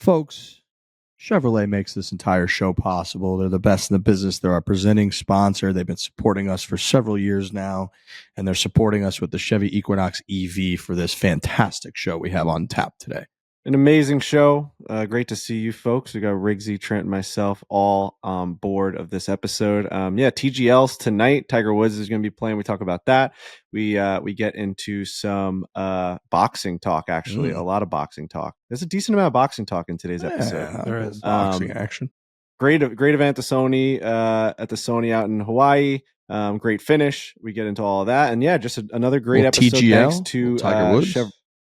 Folks, Chevrolet makes this entire show possible. They're the best in the business. They're our presenting sponsor. They've been supporting us for several years now, and they're supporting us with the Chevy Equinox EV for this fantastic show we have on tap today. An amazing show. Great to see you folks. We got Riggsy, Trent, and myself all on board of this episode. TGLs tonight. Tiger Woods is going to be playing. We talk about that. We get into some boxing talk, actually. A lot of boxing talk. There's a decent amount of boxing talk in today's episode. There is boxing action. Great event at the Sony out in Hawaii. Great finish. We get into all of that. And just another great episode. TGL, thanks to Tiger Woods.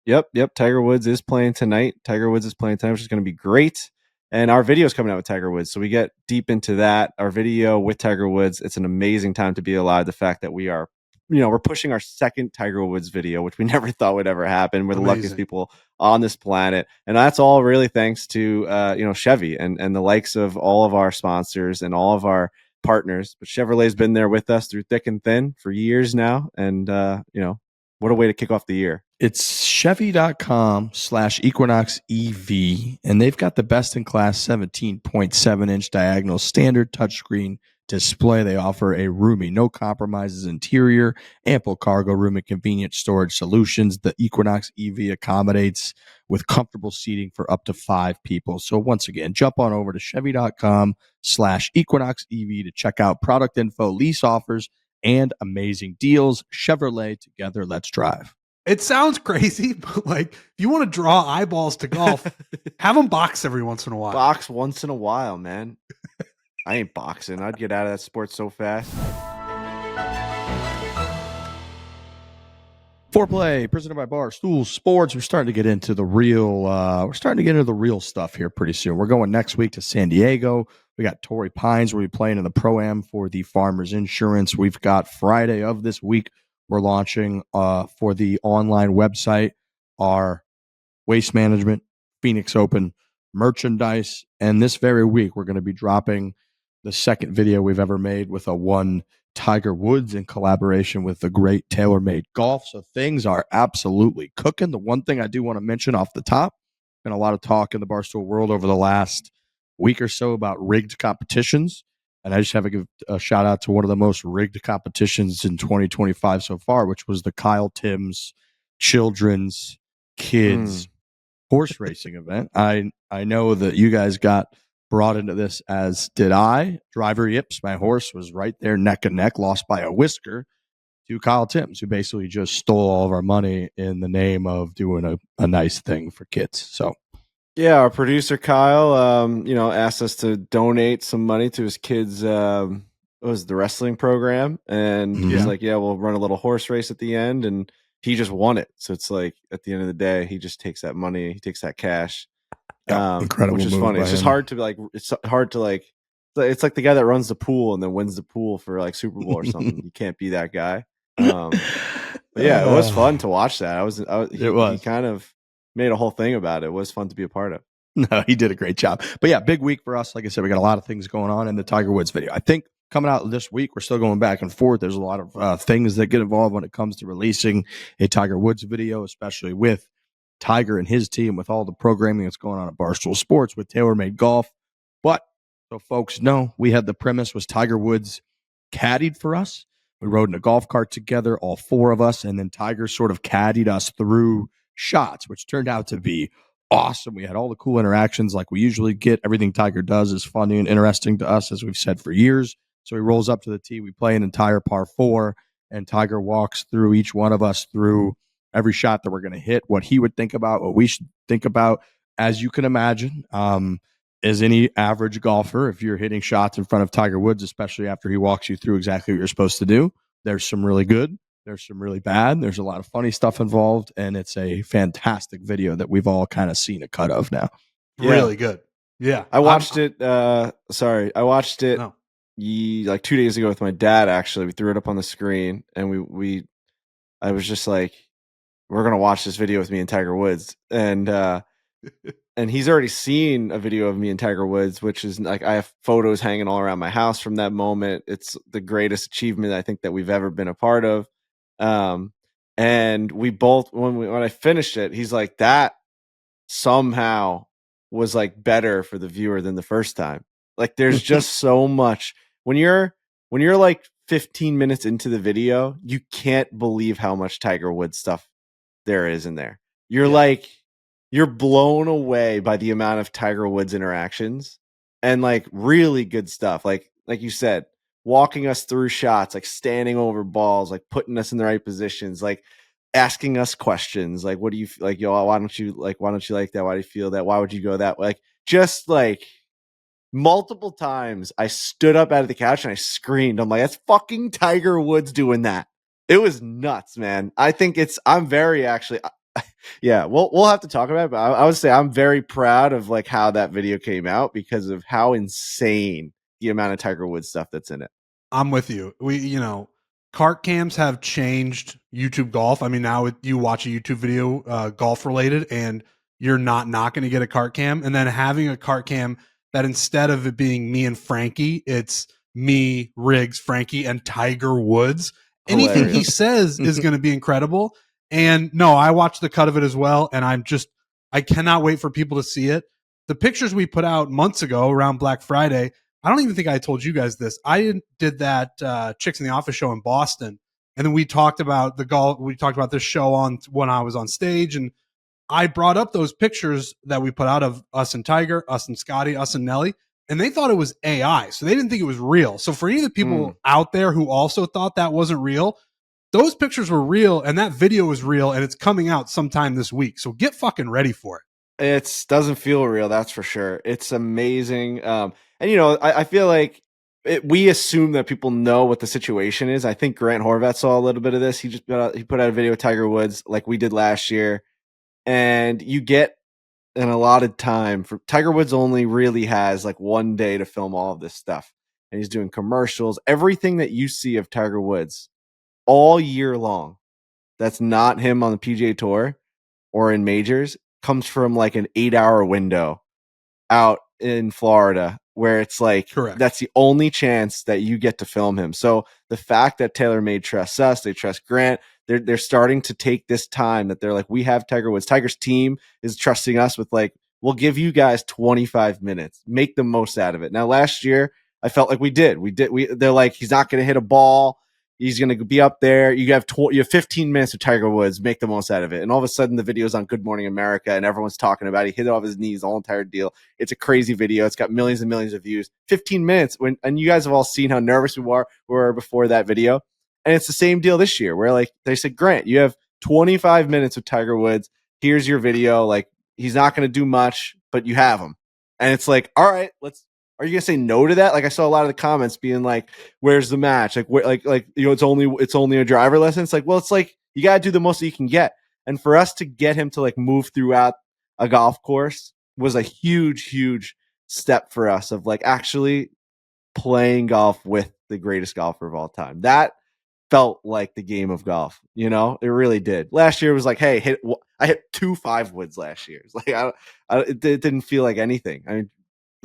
Yep. Tiger Woods is playing tonight. Which is going to be great. And our video is coming out with Tiger Woods. So we get deep into that. Our video with Tiger Woods. It's an amazing time to be alive. The fact that we are, we're pushing our second Tiger Woods video, which we never thought would ever happen. We're the luckiest people on this planet. And that's all really thanks to, Chevy and the likes of all of our sponsors and all of our partners. But Chevrolet's been there with us through thick and thin for years now. And, what a way to kick off the year. It's Chevy.com/Equinox EV, and they've got the best-in-class 17.7-inch diagonal standard touchscreen display. They offer a roomy, no compromises interior, ample cargo room, and convenient storage solutions. The Equinox EV accommodates with comfortable seating for up to 5 people. So once again, jump on over to Chevy.com/Equinox EV to check out product info, lease offers, and amazing deals. Chevrolet, together, let's drive. It sounds crazy, but if you want to draw eyeballs to golf, have them box every once in a while. Box once in a while, man. I ain't boxing. I'd get out of that sport so fast. Fore-play, presented by Barstool Sports. We're starting to get into the real. Stuff here pretty soon. We're going next week to San Diego. We got Torrey Pines. We'll be playing in the Pro-Am for the Farmers Insurance. We've got Friday of this week. We're launching for the online website our Waste Management Phoenix Open merchandise. And this very week, we're going to be dropping the second video we've ever made with a one Tiger Woods in collaboration with the great TaylorMade Golf. So things are absolutely cooking. The one thing I do want to mention off the top, been a lot of talk in the Barstool world over the last week or so about rigged competitions. And I just have to give a shout out to one of the most rigged competitions in 2025 so far, which was the Kyle Timms Children's Kids horse racing event. I know that you guys got brought into this, as did I. Driver Yips, my horse, was right there neck and neck, lost by a whisker to Kyle Timms, who basically just stole all of our money in the name of doing a nice thing for kids. So, yeah, our producer Kyle, asked us to donate some money to his kids. It was the wrestling program, and he's like, "Yeah, we'll run a little horse race at the end," and he just won it. So it's like at the end of the day, he just takes that money, he takes that cash. Incredible, which is funny. It's just hard to it's like the guy that runs the pool and then wins the pool for like Super Bowl or something. You can't be that guy. But yeah, it was fun to watch that. He kind of made a whole thing about it. It was fun to be a part of. No, he did a great job. But yeah, big week for us. Like I said, we got a lot of things going on in the Tiger Woods video. I think coming out this week, we're still going back and forth. There's a lot of things that get involved when it comes to releasing a Tiger Woods video, especially with Tiger and his team, with all the programming that's going on at Barstool Sports with TaylorMade Golf. But so folks know, we had the premise was Tiger Woods caddied for us. We rode in a golf cart together, all 4 of us, and then Tiger sort of caddied us through shots, which turned out to be awesome. We had all the cool interactions like we usually get. Everything Tiger does is funny and interesting to us, as we've said for years. So he rolls up to the tee. We play an entire par 4, and Tiger walks through each one of us through every shot that we're going to hit, what he would think about, what we should think about. As you can imagine, as any average golfer, if you're hitting shots in front of Tiger Woods, especially after he walks you through exactly what you're supposed to do, there's some really good, there's some really bad, there's a lot of funny stuff involved, and it's a fantastic video that we've all kind of seen a cut of now. Yeah. Really good. Yeah. I watched it. I watched it like 2 days ago with my dad, actually. We threw it up on the screen, and I was just like, we're going to watch this video with me and Tiger Woods. And he's already seen a video of me and Tiger Woods, which is like, I have photos hanging all around my house from that moment. It's the greatest achievement I think that we've ever been a part of. And we both, when I finished it, he's like, that somehow was like better for the viewer than the first time. Like there's just so much when you're like 15 minutes into the video, you can't believe how much Tiger Woods stuff there is in there. You're blown away by the amount of Tiger Woods interactions and like really good stuff. Like you said, walking us through shots, like standing over balls, like putting us in the right positions, like asking us questions, like what do you like? Yo, why don't you like that? Why do you feel that? Why would you go that way? Like just like multiple times, I stood up out of the couch and I screamed. I'm like, that's fucking Tiger Woods doing that. It was nuts, man. I think I'm very actually. Yeah, we'll have to talk about it, but I would say I'm very proud of like how that video came out because of how insane the amount of Tiger Woods stuff that's in it. I'm with you. Cart cams have changed YouTube golf. I mean, now you watch a YouTube video, golf related, and you're not going to get a cart cam. And then having a cart cam that instead of it being me and Frankie, it's me, Riggs, Frankie, and Tiger Woods. Anything he says is going to be incredible. And no, I watched the cut of it as well. And I cannot wait for people to see it. The pictures we put out months ago around Black Friday, I don't even think I told you guys this. I did that Chicks in the Office show in Boston. And then we talked about the golf. We talked about this show when I was on stage. And I brought up those pictures that we put out of us and Tiger, us and Scotty, us and Nelly. And they thought it was AI. So they didn't think it was real. So for any of the people out there who also thought that wasn't real, those pictures were real and that video was real and it's coming out sometime this week. So get fucking ready for it. It doesn't feel real, that's for sure. It's amazing. And I feel like we assume that people know what the situation is. I think Grant Horvat saw a little bit of this. He put out a video of Tiger Woods like we did last year, and you get an allotted time for Tiger Woods. Only really has like one day to film all of this stuff, and he's doing commercials. Everything that you see of Tiger Woods all year long, that's not him on the PGA Tour or in majors, comes from like an 8-hour window out in Florida where it's like, correct, that's the only chance that you get to film him. So the fact that TaylorMade trusts us, they trust Grant, they're starting to take this time that they're like, we have Tiger Woods. Tiger's team is trusting us with like, we'll give you guys 25 minutes, make the most out of it. Now, last year, I felt like we did. They're like, he's not going to hit a ball. He's going to be up there. You have 15 minutes of Tiger Woods. Make the most out of it. And all of a sudden, the video's on Good Morning America, and everyone's talking about it. He hit it off his knees, the whole entire deal. It's a crazy video. It's got millions and millions of views. 15 minutes. And you guys have all seen how nervous we were before that video. And it's the same deal this year, where like they said, Grant, you have 25 minutes with Tiger Woods. Here's your video. Like he's not going to do much, but you have him. And it's like, all right, are you gonna say no to that? Like I saw a lot of the comments being like, "Where's the match?" Like, it's only a driver lesson. It's like, well, it's like you gotta do the most that you can get. And for us to get him to like move throughout a golf course was a huge step for us of like actually playing golf with the greatest golfer of all time. That felt like the game of golf. It really did. Last year was like, hey, I hit 2 5 woods last year. It's like it didn't feel like anything. I mean,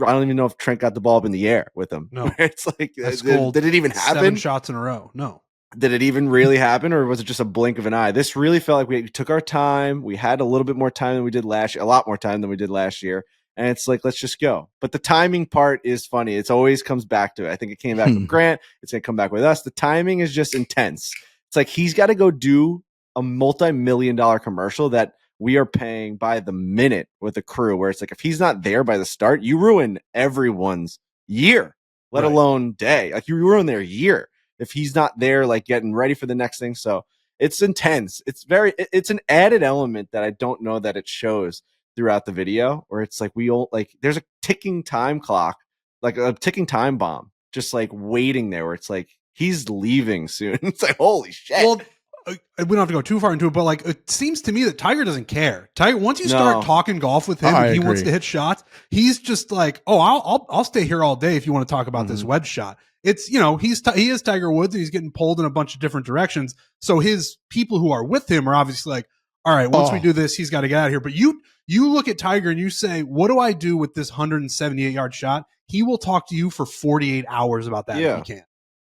I don't even know if Trent got the ball up in the air with him. No, it's like, did it even happen? 7 shots in a row. No. Did it even really happen, or was it just a blink of an eye? This really felt like we took our time. We had a little bit more time than we did last year, a lot more time than we did last year. And it's like, let's just go. But the timing part is funny. It always comes back to it. I think it came back with Grant. It's going to come back with us. The timing is just intense. It's like he's got to go do a multi-million-dollar commercial that we are paying by the minute with a crew, where it's like, if he's not there by the start, you ruin everyone's year, let alone day. Like you ruin their year if he's not there, like getting ready for the next thing. So it's intense. It's an added element that I don't know that it shows throughout the video, where it's like, there's a ticking time clock, like a ticking time bomb, just like waiting there, where it's like, he's leaving soon. It's like, holy shit. Well, we don't have to go too far into it, but like it seems to me that Tiger doesn't care. Tiger, once you start talking golf with him, and he wants to hit shots, he's just like, oh, I'll stay here all day if you want to talk about this wedge shot. It's he is Tiger Woods, and he's getting pulled in a bunch of different directions. So his people who are with him are obviously like, all right, once we do this, he's got to get out of here. But you look at Tiger and you say, what do I do with this 178-yard shot? He will talk to you for 48 hours about that if he can.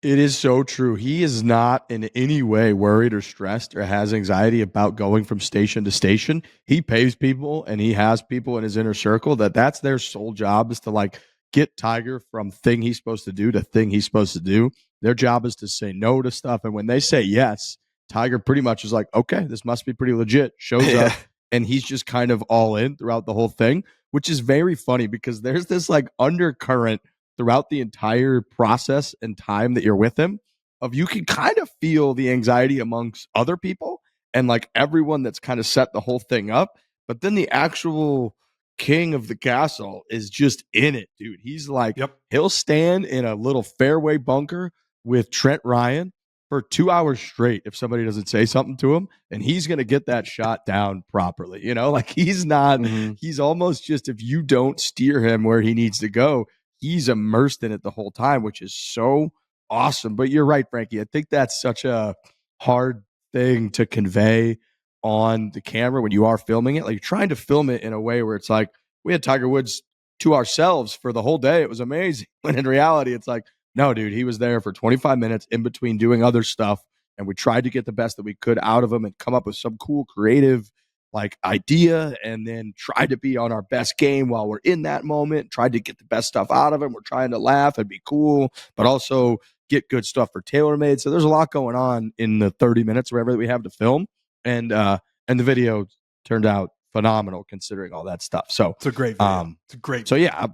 It is so true. He is not in any way worried or stressed or has anxiety about going from station to station. He pays people and he has people in his inner circle that's their sole job is to like get Tiger from thing he's supposed to do to thing he's supposed to do. Their job is to say no to stuff. And when they say yes, Tiger pretty much is like, okay, this must be pretty legit. Shows up and he's just kind of all in throughout the whole thing, which is very funny because there's this like undercurrent throughout the entire process and time that you're with him of you can kind of feel the anxiety amongst other people and like everyone that's kind of set the whole thing up, but then the actual king of the castle is just in it, dude. He's like, he'll stand in a little fairway bunker with Trent Ryan for 2 hours straight if somebody doesn't say something to him, and he's going to get that shot down properly. Like he's not, he's almost just, if you don't steer him where he needs to go, he's immersed in it the whole time, which is so awesome. But you're right, Frankie. I think that's such a hard thing to convey on the camera when you are filming it. Like you're trying to film it in a way where it's like, we had Tiger Woods to ourselves for the whole day. It was amazing. When in reality, it's like, no, dude, he was there for 25 minutes in between doing other stuff. And we tried to get the best that we could out of him and come up with some cool, creative like idea, and then try to be on our best game while we're in that moment, tried to get the best stuff out of him. We're trying to laugh and be cool, but also get good stuff for TaylorMade. So there's a lot going on in the 30 minutes, whatever that we have to film. And the video turned out phenomenal considering all that stuff. So it's a great video. It's a great video.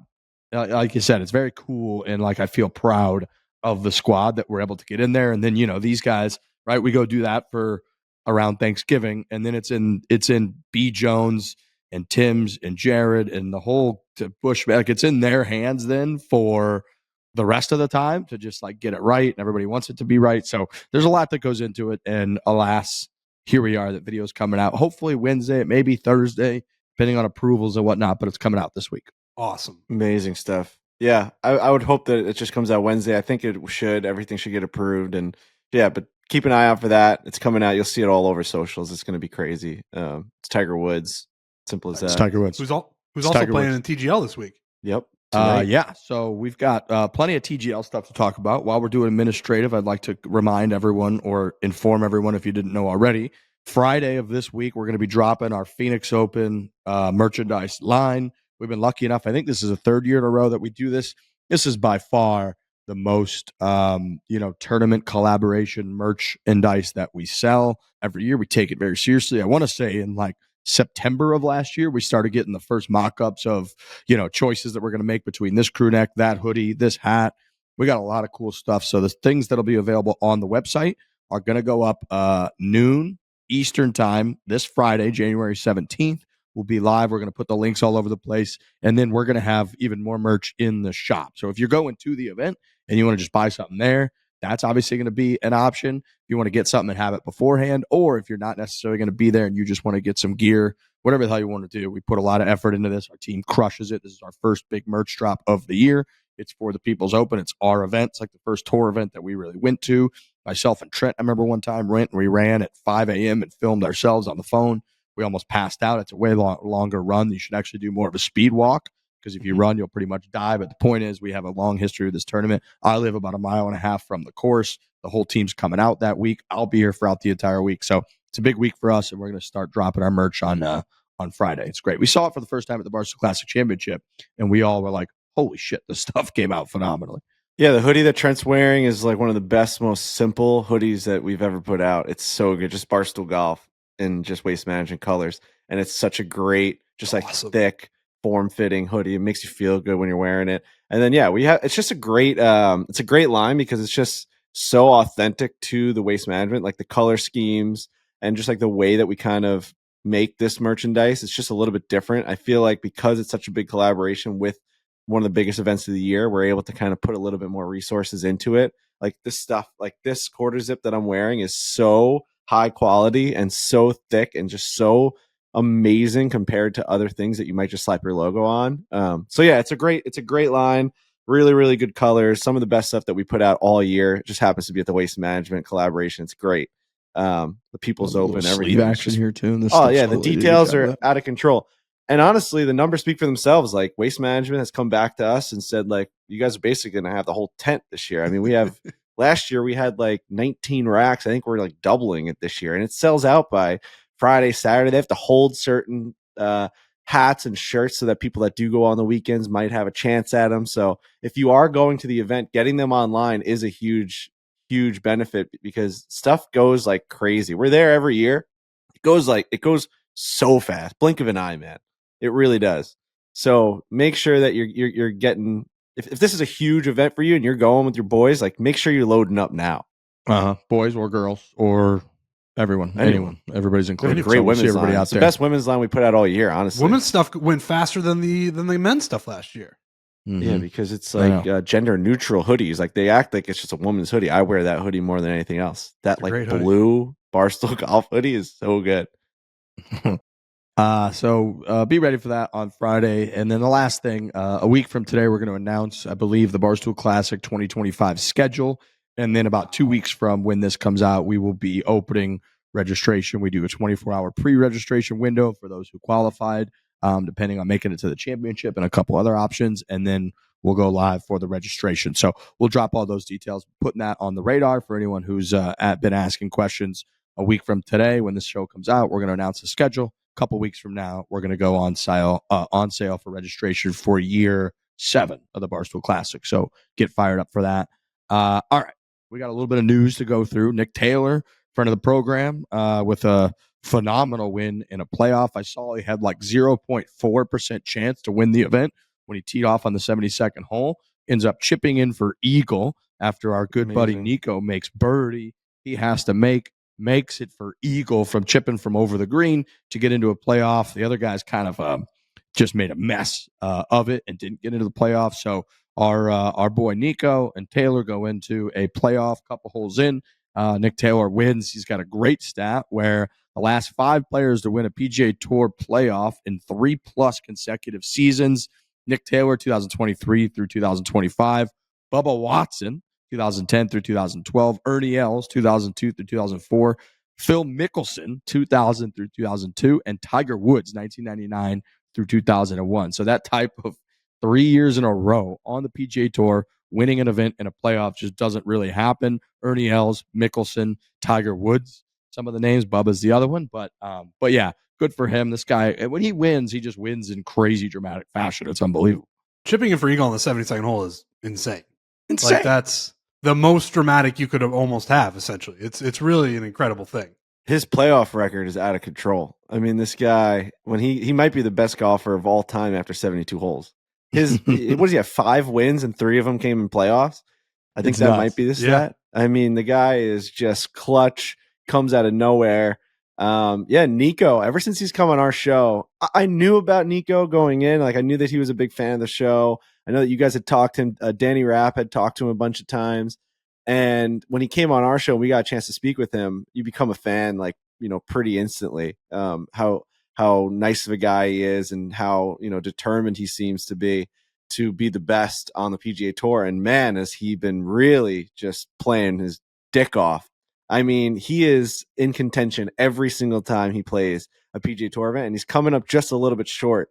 Yeah, like you said, it's very cool. And like, I feel proud of the squad that we're able to get in there. And then, these guys, right, we go do that for around Thanksgiving, and then it's in B Jones and Tim's and Jared and the whole Bush. Like it's in their hands then for the rest of the time to just like get it right, and everybody wants it to be right. So there's a lot that goes into it, and alas, here we are. That video's coming out hopefully Wednesday, maybe Thursday, depending on approvals and whatnot. But it's coming out this week. Awesome, amazing stuff. Yeah, I would hope that it just comes out Wednesday. I think it should. Everything should get approved, and yeah, but keep an eye out for that. It's coming out. You'll see it all over socials. It's going to be crazy. It's Tiger Woods. Simple as that. It's Tiger Woods. Who's also playing in TGL this week. Yep. Yeah. So we've got plenty of TGL stuff to talk about. While we're doing administrative, I'd like to remind everyone or inform everyone, if you didn't know already, Friday of this week, we're going to be dropping our Phoenix Open merchandise line. We've been lucky enough. I think this is the third year in a row that we do this. This is by far the most, tournament collaboration merchandise that we sell every year. We take it very seriously. I want to say in like September of last year, we started getting the first mock-ups of, choices that we're going to make between this crew neck, that hoodie, this hat. We got a lot of cool stuff. So the things that'll be available on the website are going to go up noon Eastern time this Friday, January 17th. We'll be live. We're going to put the links all over the place. And then we're going to have even more merch in the shop. So if you're going to the event and you want to just buy something there, that's obviously going to be an option. If you want to get something and have it beforehand, or if you're not necessarily going to be there and you just want to get some gear, whatever the hell you want to do. We put a lot of effort into this. Our team crushes it. This is our first big merch drop of the year. It's for the People's Open. It's our event. It's like the first tour event that we really went to. Myself and Trent, I remember one time we ran at 5 a.m. and filmed ourselves on the phone. We almost passed out. It's a way longer run. You should actually do more of a speed walk, because if you run, you'll pretty much die. But the point is, we have a long history of this tournament. I live about 1.5 miles from the course. The whole team's coming out that week. I'll be here throughout the entire week. So it's a big week for us, and we're going to start dropping our merch on Friday. It's great. We saw it for the first time at the Barstool Classic Championship, and we all were like, holy shit, this stuff came out phenomenally. Yeah, the hoodie that Trent's wearing is like one of the best, most simple hoodies that we've ever put out. It's so good. Just Barstool Golf in just Waste Management colors. And it's such a great, just like thick, form-fitting hoodie. It makes you feel good when you're wearing it. And then, yeah, it's just a great line, because it's just so authentic to the Waste Management, like the color schemes and just like the way that we kind of make this merchandise. It's just a little bit different. I feel like because it's such a big collaboration with one of the biggest events of the year, we're able to kind of put a little bit more resources into it. Like this stuff, like this quarter zip that I'm wearing is so high quality and so thick and just so amazing compared to other things that you might just slap your logo on. So yeah, it's a great line. Really, really good colors. Some of the best stuff that we put out all year. It just happens to be at the Waste Management collaboration. It's great. The People's Open, everything. Action here too. The details are out of control. And honestly, the numbers speak for themselves. Like Waste Management has come back to us and said, like, you guys are basically going to have the whole tent this year. I mean, we have Last year we had like 19 racks. I think we're like doubling it this year, and it sells out by Friday, Saturday. They have to hold certain hats and shirts so that people that do go on the weekends might have a chance at them. So if you are going to the event, getting them online is a huge benefit because stuff goes like crazy. We're there every year. It goes so fast. Blink of an eye, man. It really does. So make sure that you're getting, if this is a huge event for you and you're going with your boys, like make sure you're loading up now. Boys or girls or anyone. Everybody's included. Great so we'll women's see everybody line. out It's the there. best women's line we put out all year, honestly. Women's stuff went faster than the men's stuff last year. Mm-hmm. Yeah, because it's like gender neutral hoodies. Like they act like it's just a woman's hoodie. I wear that hoodie more than anything else. That like blue Barstool golf hoodie is so good. So be ready for that on Friday. And then the last thing, a week from today, we're going to announce, I believe, the Barstool Classic 2025 schedule. And then about 2 weeks from when this comes out, we will be opening registration. We do a 24-hour pre-registration window for those who qualified, depending on making it to the championship and a couple other options. And then we'll go live for the registration. So we'll drop all those details, putting that on the radar for anyone who's been asking questions. A week from today, when this show comes out, we're going to announce the schedule. A couple weeks from now, we're going to go on sale for registration for year 7 of the Barstool Classic. So get fired up for that. All right. We got a little bit of news to go through. Nick Taylor, friend of the program, with a phenomenal win in a playoff. I saw he had like 0.4% chance to win the event when he teed off on the 72nd hole. Ends up chipping in for eagle after our good buddy Nico makes birdie. He has to makes it for eagle from chipping from over the green to get into a playoff. The other guys kind of just made a mess of it and didn't get into the playoff. So our boy Nico and Taylor go into a playoff couple holes in. Nick Taylor wins. He's got a great stat where the last 5 players to win a PGA Tour playoff in 3+ consecutive seasons. Nick Taylor, 2023 through 2025. Bubba Watson, 2010 through 2012. Ernie Els, 2002 through 2004. Phil Mickelson, 2000 through 2002. And Tiger Woods, 1999 through 2001. So that type of 3 years in a row on the PGA Tour, winning an event in a playoff just doesn't really happen. Ernie Els, Mickelson, Tiger Woods, some of the names. Bubba's the other one. But yeah, good for him. This guy, when he wins, he just wins in crazy dramatic fashion. It's unbelievable. Chipping in for eagle on the 72nd hole is insane. Like that's the most dramatic you could have almost have, essentially. It's really an incredible thing. His playoff record is out of control. I mean, this guy, when he might be the best golfer of all time after 72 holes. His what does he have? 5 wins and 3 of them came in playoffs. I think that might be the stat. I mean, the guy is just clutch, comes out of nowhere. Nico, ever since he's come on our show, I knew about Nico going in. Like I knew that he was a big fan of the show. I know that you guys had talked to him. Danny Rapp had talked to him a bunch of times. And when he came on our show, we got a chance to speak with him. You become a fan, like, pretty instantly. How nice of a guy he is and how, determined he seems to be the best on the PGA Tour. And man, has he been really just playing his dick off. I mean, he is in contention every single time he plays a PGA Tour event, and he's coming up just a little bit short.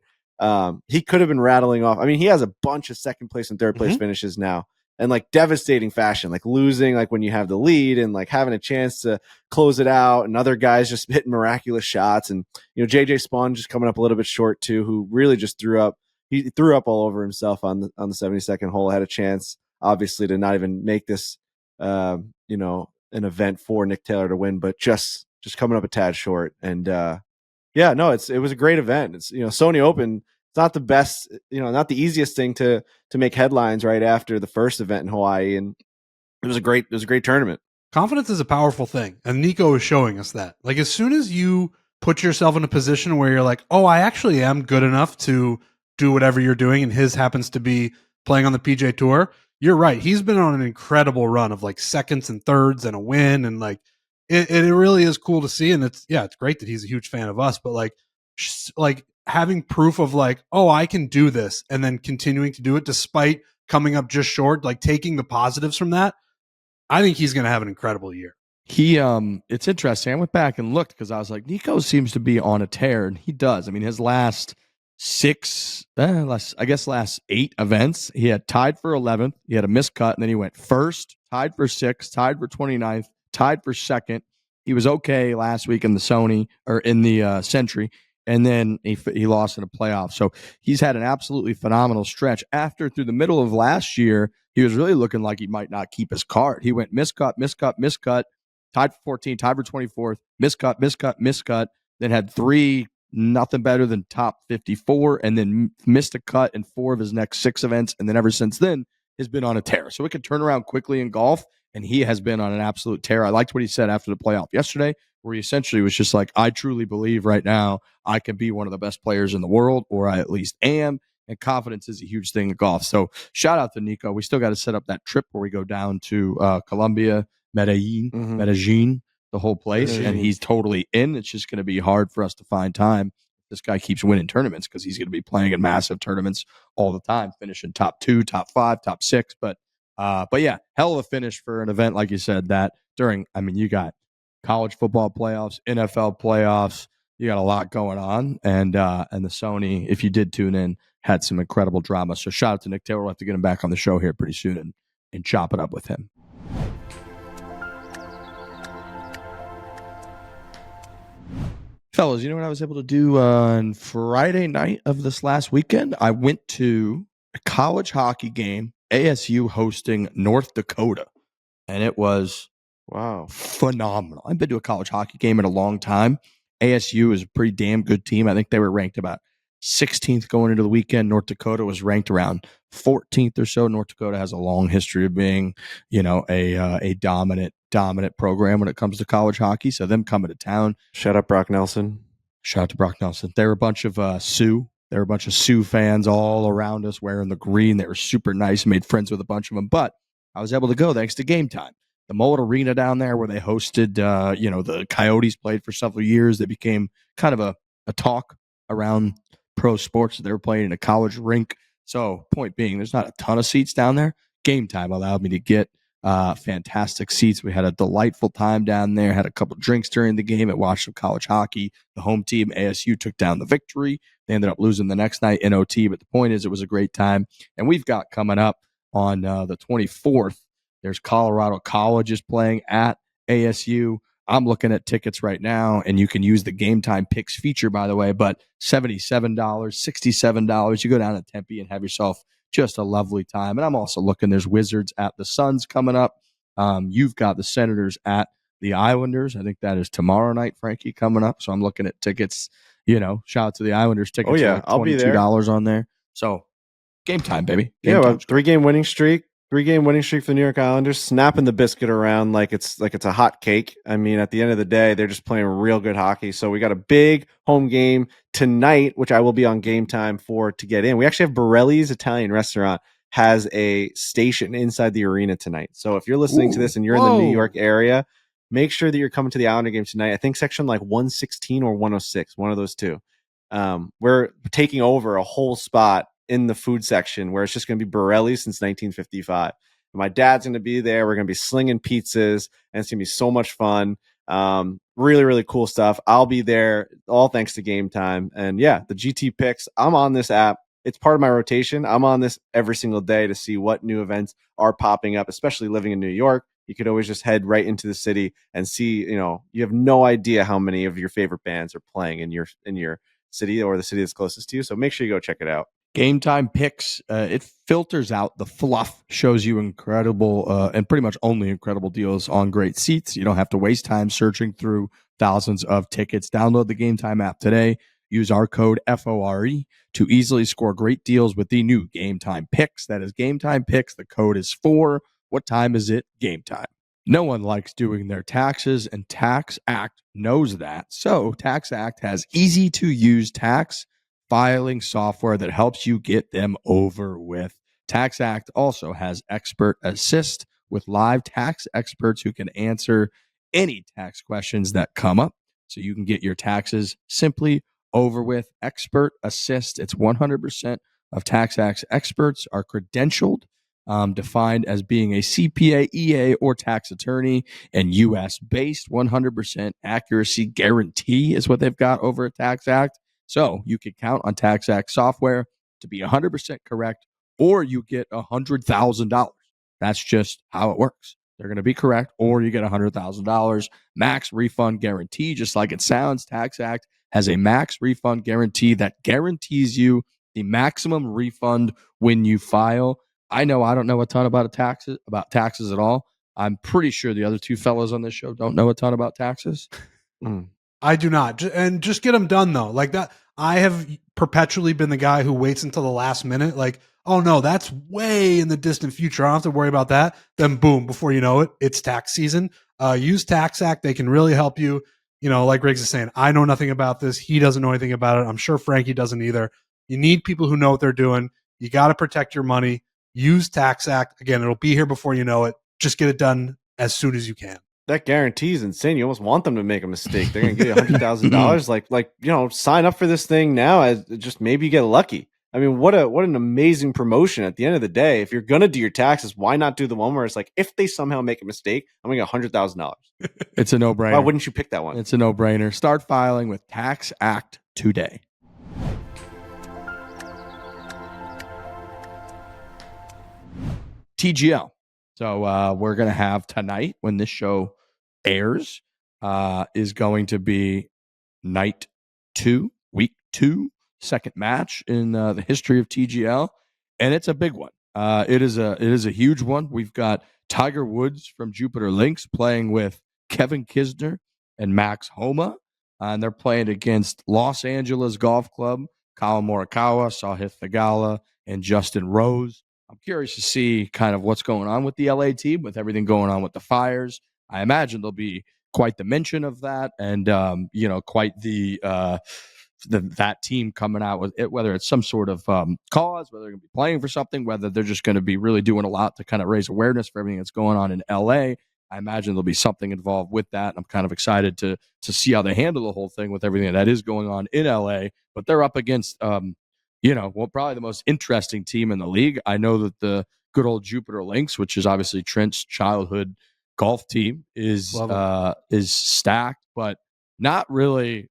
He could have been rattling off. I mean, he has a bunch of second place and third place finishes now, and like devastating fashion, like losing, like when you have the lead and like having a chance to close it out, and other guys just hitting miraculous shots. And, JJ Spawn just coming up a little bit short too, who really just threw up. He threw up all over himself on the 72nd hole. Had a chance, obviously, to not even make this, an event for Nick Taylor to win, but just coming up a tad short. And it was a great event. It's Sony Open. It's not the best, not the easiest thing to make headlines right after the first event in Hawaii, and it was a great tournament. Confidence is a powerful thing, and Nico is showing us that. Like as soon as you put yourself in a position where you're like, oh, I actually am good enough to do whatever you're doing, and his happens to be playing on the PGA Tour. You're right. He's been on an incredible run of like seconds and thirds and a win. And like, it really is cool to see. And it's great that he's a huge fan of us, but like having proof of like, oh, I can do this. And then continuing to do it despite coming up just short, like taking the positives from that. I think he's going to have an incredible year. It's interesting. I went back and looked because I was like, Nico seems to be on a tear, and he does. I mean, his last 8 events, he had tied for 11th. He had a missed cut, and then he went first, tied for 6th, tied for 29th, tied for 2nd. He was okay last week in the Sony or in the Century, and then he lost in a playoff. So he's had an absolutely phenomenal stretch. After through the middle of last year, he was really looking like he might not keep his card. He went miscut, tied for 14th, tied for 24th, miscut, then had 3 nothing better than top 54, and then missed a cut in 4 of his next 6 events, and then ever since then has been on a tear. So it could turn around quickly in golf, and he has been on an absolute tear. I liked what he said after the playoff yesterday, where he essentially was just like, I truly believe right now I can be one of the best players in the world, or I at least am, and confidence is a huge thing in golf. So shout out to Nico. We still got to set up that trip where we go down to Colombia, Medellin, the whole place, and he's totally in. It's just going to be hard for us to find time. This guy keeps winning tournaments because he's going to be playing in massive tournaments all the time, finishing top 2, top 5, top 6. But yeah, hell of a finish for an event like you said. That during, I mean, you got college football playoffs, NFL playoffs. You got a lot going on, and the Sony, if you did tune in, had some incredible drama. So shout out to Nick Taylor. We'll have to get him back on the show here pretty soon and chop it up with him. Fellas, you know what I was able to do on Friday night of this last weekend? I went to a college hockey game, ASU hosting North Dakota, and it was phenomenal. I've been to a college hockey game in a long time. ASU is a pretty damn good team. I think they were ranked about 16th going into the weekend. North Dakota was ranked around 14th or so. North Dakota has a long history of being, a dominant program when it comes to college hockey. So them coming to town. Shout out Brock Nelson. Shout out to Brock Nelson. They were a bunch of Sioux. There were a bunch of Sioux fans all around us wearing the green. They were super nice. Made friends with a bunch of them. But I was able to go thanks to Game Time. The Mullet Arena down there where they hosted, the Coyotes played for several years. They became kind of a talk around pro sports. They were playing in a college rink. So point being, there's not a ton of seats down there. Game Time allowed me to get fantastic seats. We had a delightful time down there, had a couple drinks during the game, and watched some college hockey. The home team, ASU, took down the victory. They ended up losing the next night in OT, but the point is it was a great time. And we've got coming up on the 24th, there's Colorado Colleges playing at ASU. I'm looking at tickets right now, and you can use the Game Time Picks feature, by the way, but $77, $67. You go down to Tempe and have yourself just a lovely time. And I'm also looking, there's Wizards at the Suns coming up. You've got the Senators at the Islanders. I think that is tomorrow night, Frankie, coming up. So I'm looking at tickets, shout out to the Islanders tickets. Oh, yeah, like I'll be there. $22 on there. So Game Time, baby. Game 3-game winning streak. 3-game winning streak for the New York Islanders, snapping the biscuit around like it's a hot cake. I mean, at the end of the day, they're just playing real good hockey. So we got a big home game tonight, which I will be on Game Time for to get in. We actually have Borelli's Italian Restaurant has a station inside the arena tonight. So if you're listening to this and you're in the New York area, make sure that you're coming to the Islander game tonight. I think section like 116 or 106, one of those two. We're taking over a whole spot in the food section where it's just going to be Borelli since 1955. My dad's going to be there. We're going to be slinging pizzas, and it's going to be so much fun. Really, really cool stuff. I'll be there, all thanks to Game Time. And yeah, the GT picks, I'm on this app. It's part of my rotation. I'm on this every single day to see what new events are popping up, especially living in New York. You could always just head right into the city and see, you have no idea how many of your favorite bands are playing in your city or the city that's closest to you. So make sure you go check it out. Game Time Picks, it filters out the fluff, shows you incredible and pretty much only incredible deals on great seats. You don't have to waste time searching through thousands of tickets. Download the Game Time app today. Use our code FORE to easily score great deals with the new Game Time Picks. That is Game Time Picks. The code is FORE. What time is it? Game time. No one likes doing their taxes, and Tax Act knows that. So Tax Act has easy-to-use tax filing software that helps you get them over with. Tax Act also has Expert Assist with live tax experts who can answer any tax questions that come up, so you can get your taxes simply over with. Expert Assist, it's 100% of Tax Act's experts are credentialed, defined as being a CPA, EA, or tax attorney, and U.S.-based. 100% accuracy guarantee is what they've got over at Tax Act. So you can count on Tax Act software to be 100% correct, or you get $100,000. That's just how it works. They're going to be correct, or you get $100,000 max refund guarantee, just like it sounds. Tax Act has a max refund guarantee that guarantees you the maximum refund when you file. I know I don't know a ton about taxes at all. I'm pretty sure the other two fellows on this show don't know a ton about taxes. I do not. And just get them done though. Like that, I have perpetually been the guy who waits until the last minute. Like, oh no, that's way in the distant future. I don't have to worry about that. Then boom, before you know it, it's tax season. Use Tax Act. They can really help you. You know, like Riggs is saying, I know nothing about this. He doesn't know anything about it. I'm sure Frankie doesn't either. You need people who know what they're doing. You got to protect your money. Use Tax Act. Again, it'll be here before you know it. Just get it done as soon as you can. That guarantee is insane. You almost want them to make a mistake. They're going to give you $100,000. Like, you know, sign up for this thing now as just maybe you get lucky. I mean, what an amazing promotion at the end of the day. If you're going to do your taxes, why not do the one where it's like, if they somehow make a mistake, I'm going to get $100,000. It's a no-brainer. Why wouldn't you pick that one? It's a no-brainer. Start filing with Tax Act today. TGL. So we're going to have tonight, when this show airs, is going to be night 2, week 2, second match in the history of TGL, and it's a big one. It is a huge one. We've got Tiger Woods from Jupiter Links playing with Kevin Kisner and Max Homa, and they're playing against Los Angeles Golf Club, Colin Morikawa, Sahith Theegala, and Justin Rose. I'm curious to see kind of what's going on with the LA team, with everything going on with the fires. I imagine there'll be quite the mention of that, and quite that team coming out with it, whether it's some sort of cause, whether they're going to be playing for something, whether they're just going to be really doing a lot to kind of raise awareness for everything that's going on in LA. I imagine there'll be something involved with that. I'm kind of excited to see how they handle the whole thing with everything that is going on in LA. But they're up against probably the most interesting team in the league. I know that the good old Jupiter Links, which is obviously Trent's childhood golf team, is stacked, but not really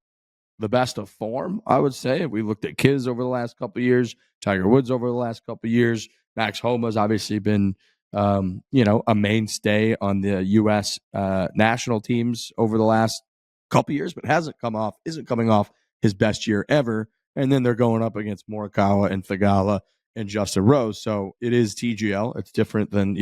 the best of form, I would say. We looked at Kiz over the last couple of years, Tiger Woods over the last couple of years. Max Homa's obviously been a mainstay on the U.S. National teams over the last couple of years, but isn't coming off his best year ever. And then they're going up against Morikawa and Theegala and Justin Rose. So it is TGL. It's different than,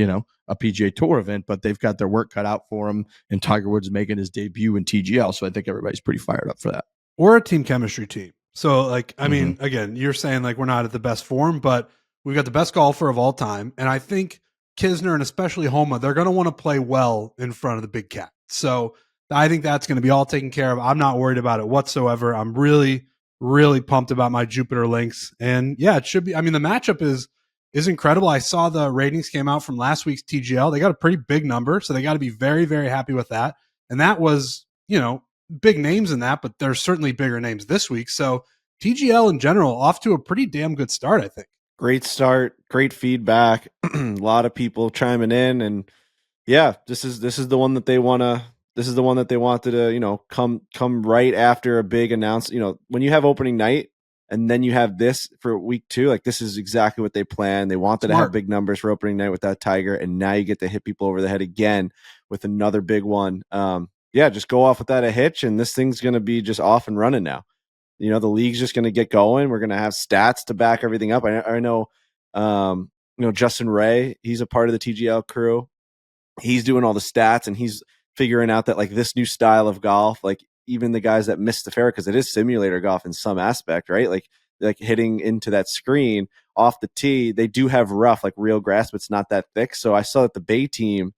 a PGA Tour event, but they've got their work cut out for them. And Tiger Woods making his debut in TGL. So I think everybody's pretty fired up for that. We're a team chemistry team. So, mean, again, you're saying like we're not at the best form, but we've got the best golfer of all time. And I think Kisner and especially Homa, they're going to want to play well in front of the big cat. So I think that's going to be all taken care of. I'm not worried about it whatsoever. I'm really, really pumped about my Jupiter Links. And yeah, it should be. I mean, the matchup is incredible. I saw the ratings came out from last week's TGL. They got a pretty big number, so they got to be very, very happy with that. And that was, big names in that, but there's certainly bigger names this week. So TGL in general off to a pretty damn good start, I think. Great start, great feedback. A lot of people chiming in, and yeah, this is the one that they want to. This is the one that they wanted to, come right after a big announcement. When you have opening night and then you have this for week 2, like this is exactly what they planned. They wanted to have big numbers for opening night with that Tiger, and now you get to hit people over the head again with another big one. Just go off without a hitch, and this thing's going to be just off and running now. The league's just going to get going. We're going to have stats to back everything up. I know, Justin Ray, he's a part of the TGL crew. He's doing all the stats, and he's figuring out that like this new style of golf, like even the guys that missed the fair, because it is simulator golf in some aspect, right? Like hitting into that screen off the tee, they do have rough, like real grass, but it's not that thick. So I saw that the Bay team,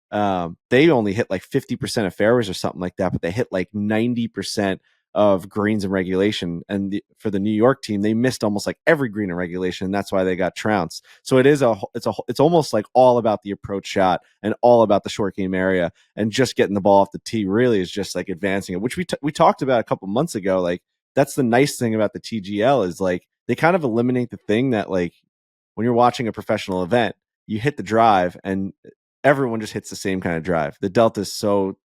they only hit like 50% of fairways or something like that, but they hit like 90% of greens in regulation. And for the New York team, they missed almost like every green in regulation, and that's why they got trounced. So it's almost like all about the approach shot and all about the short game area, and just getting the ball off the tee really is just like advancing it, which we talked about a couple months ago. Like that's the nice thing about the TGL is like they kind of eliminate the thing that like when you're watching a professional event, you hit the drive and everyone just hits the same kind of drive. The delta is so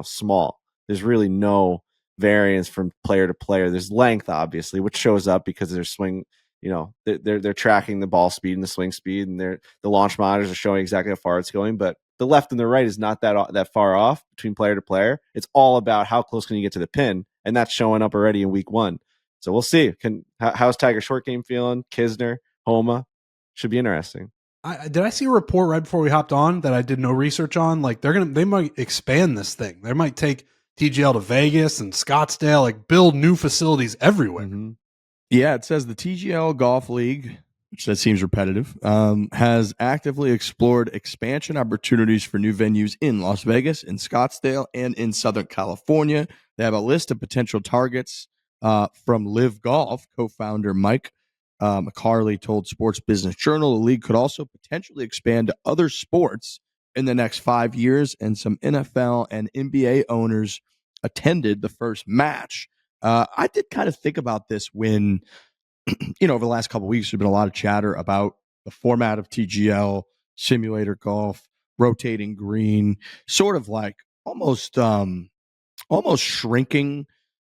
small. There's really no variance from player to player. There's length, obviously, which shows up because their swing, they're tracking the ball speed and the swing speed, and the launch monitors are showing exactly how far it's going. But the left and the right is not that far off between player to player. It's all about how close can you get to the pin, and that's showing up already in week 1. So we'll see. How's Tiger short game feeling? Kisner, Homa, should be interesting. Did I see a report right before we hopped on that I did no research on? Like they might expand this thing. They might take TGL to Vegas and Scottsdale, like build new facilities everywhere. Mm-hmm. Yeah, it says the TGL Golf League, which that seems repetitive, has actively explored expansion opportunities for new venues in Las Vegas, in Scottsdale, and in Southern California. They have a list of potential targets from Live Golf. Co-founder Mike McCarley told Sports Business Journal the league could also potentially expand to other sports in the next 5 years, and some NFL and NBA owners attended the first match. I did kind of think about this when, over the last couple of weeks, there's been a lot of chatter about the format of TGL, simulator golf, rotating green, sort of like almost shrinking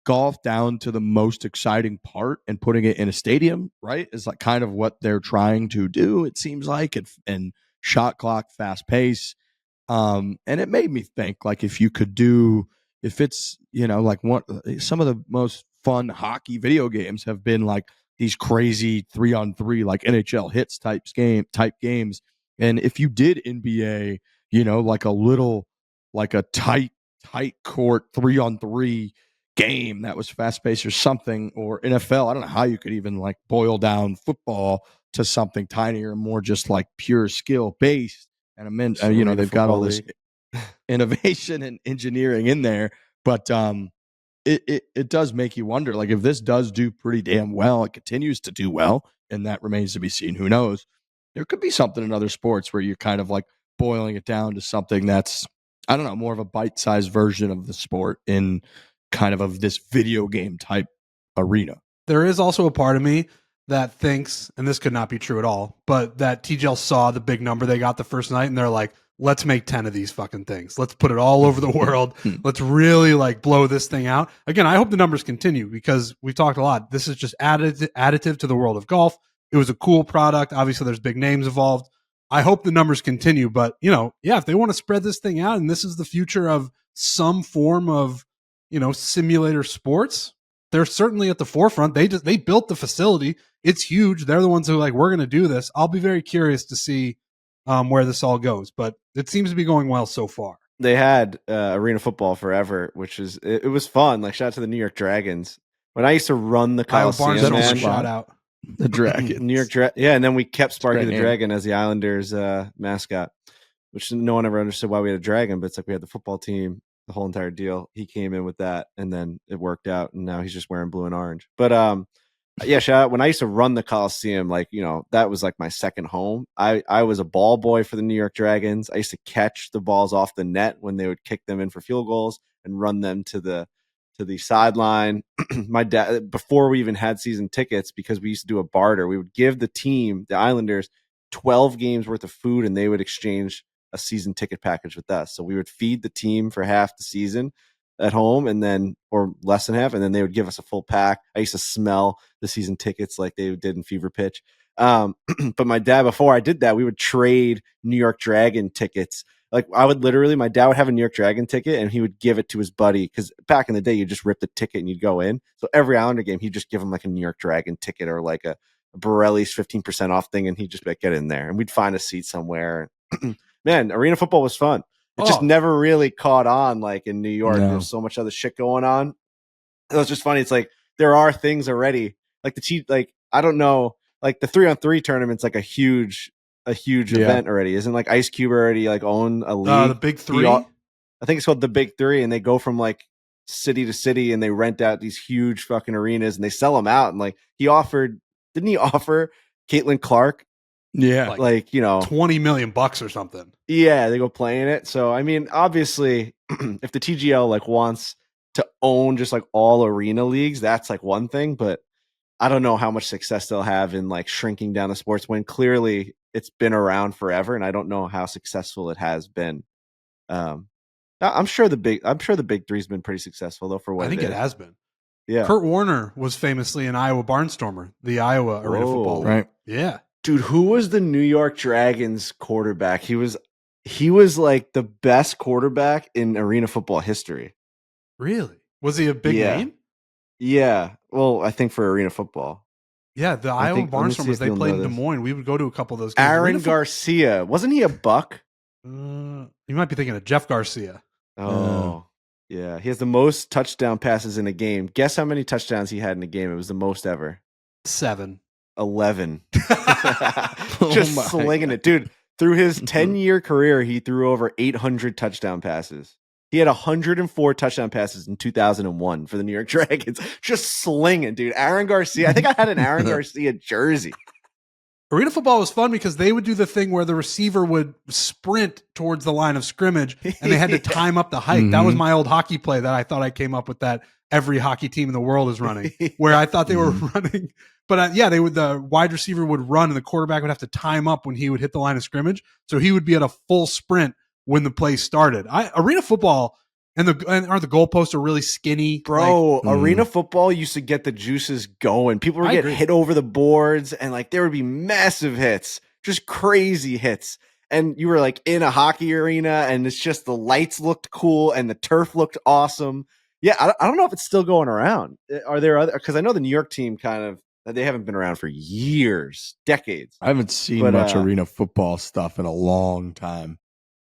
golf down to the most exciting part and putting it in a stadium, right? Is like kind of what they're trying to do, it seems like, and shot clock, fast pace. And it made me think, like, if it's, like some of the most fun hockey video games have been like these crazy 3-on-3, like NHL hits type games. And if you did NBA, like a tight court 3-on-3 game that was fast paced or something, or NFL, I don't know how you could even like boil down football to something tinier and more just like pure skill based. And I mean, they've got all this innovation and engineering in there, but it does make you wonder, like, if this does do pretty damn well, it continues to do well, and that remains to be seen. Who knows? There could be something in other sports where you're kind of like boiling it down to something that's, I don't know, more of a bite-sized version of the sport in kind of this video game type arena. There is also a part of me that thinks, and this could not be true at all, but that TGL saw the big number they got the first night, and they're like, let's make 10 of these fucking things. Let's put it all over the world. Let's really like blow this thing out. Again, I hope the numbers continue, because we talked a lot. This is just additive to the world of golf. It was a cool product. Obviously, there's big names involved. I hope the numbers continue, but if they want to spread this thing out and this is the future of some form of, simulator sports, they're certainly at the forefront. They built the facility. It's huge. They're the ones who are like, we're going to do this. I'll be very curious to see where this all goes, but it seems to be going well so far. They had arena football forever, which is it was fun. Like, shout out to the New York Dragons. When I used to run the Coliseum, shout out the Dragon, New York and then we kept Sparky the Dragon as the Islanders mascot, which no one ever understood why we had a dragon, but it's like we had the football team, the whole entire deal. He came in with that, and then it worked out, and now he's just wearing blue and orange. But yeah, shout out. When I used to run the Coliseum, like, that was like my second home. I was a ball boy for the New York Dragons. I used to catch the balls off the net when they would kick them in for field goals and run them to the sideline. My dad, before we even had season tickets, because we used to do a barter, we would give the team, the Islanders, 12 games worth of food, and they would exchange a season ticket package with us. So we would feed the team for half the season at home, and then, or less than half, and then they would give us a full pack. I used to smell the season tickets like they did in Fever Pitch. But my dad, before I did that, we would trade New York Dragon tickets. Like, my dad would have a New York Dragon ticket, and he would give it to his buddy, because back in the day, you just rip the ticket and you'd go in. So every Islander game, he'd just give him like a New York Dragon ticket, or like a Borelli's 15% off thing, and he'd just be like, get in there, and we'd find a seat somewhere. Man, arena football was fun. It just never really caught on, like in New York. No. There's so much other shit going on. It was just funny. It's like, there are things already, like I don't know, like the 3-on-3 tournament's like a huge event already. Isn't like Ice Cube already like own a league? The Big Three? I think it's called the Big Three, and they go from like city to city, and they rent out these huge fucking arenas, and they sell them out. And like, didn't he offer Caitlin Clark? Yeah. Like, $20 million or something. Yeah, they go play in it. So, I mean, obviously, if the TGL like wants to own just like all arena leagues, that's like one thing, but I don't know how much success they'll have in like shrinking down the sports, when clearly it's been around forever, and I don't know how successful it has been. I'm sure the Big Three's been pretty successful though, for what I think it has been. Yeah. Kurt Warner was famously an Iowa Barnstormer, the Iowa arena football. Right. Yeah. Dude, who was the New York Dragons quarterback? He was He was like the best quarterback in arena football history. Really? Was he a big name? Yeah. Well, I think for arena football. Yeah, the I Iowa think, let me see Barnstormers, if they you'll played know in Des this. Moines. We would go to a couple of those games. Aaron Garcia. Wasn't he a Buck? You might be thinking of Jeff Garcia. Oh, yeah. He has the most touchdown passes in a game. Guess how many touchdowns he had in a game? It was the most ever. 7. 11. Oh Just my slinging it. Dude, through his 10-year career, he threw over 800 touchdown passes. He had 104 touchdown passes in 2001 for the New York Dragons. Just slinging, dude. Aaron Garcia. I think I had an Aaron Garcia jersey. Arena football was fun because they would do the thing where the receiver would sprint towards the line of scrimmage and they had to time up the height. That was my old hockey play that I thought I came up with, that every hockey team in the world is running, where I thought they were running. But yeah, the wide receiver would run and the quarterback would have to time up when he would hit the line of scrimmage. So he would be at a full sprint when the play started. Arena football, and aren't the goalposts are really skinny? Bro, arena football used to get the juices going. People would get hit over the boards and like there would be massive hits, just crazy hits. And you were like in a hockey arena and it's just the lights looked cool and the turf looked awesome. Yeah, I don't know if it's still going around. Are there other, because I know the New York team they haven't been around for years, decades. I haven't seen much arena football stuff in a long time.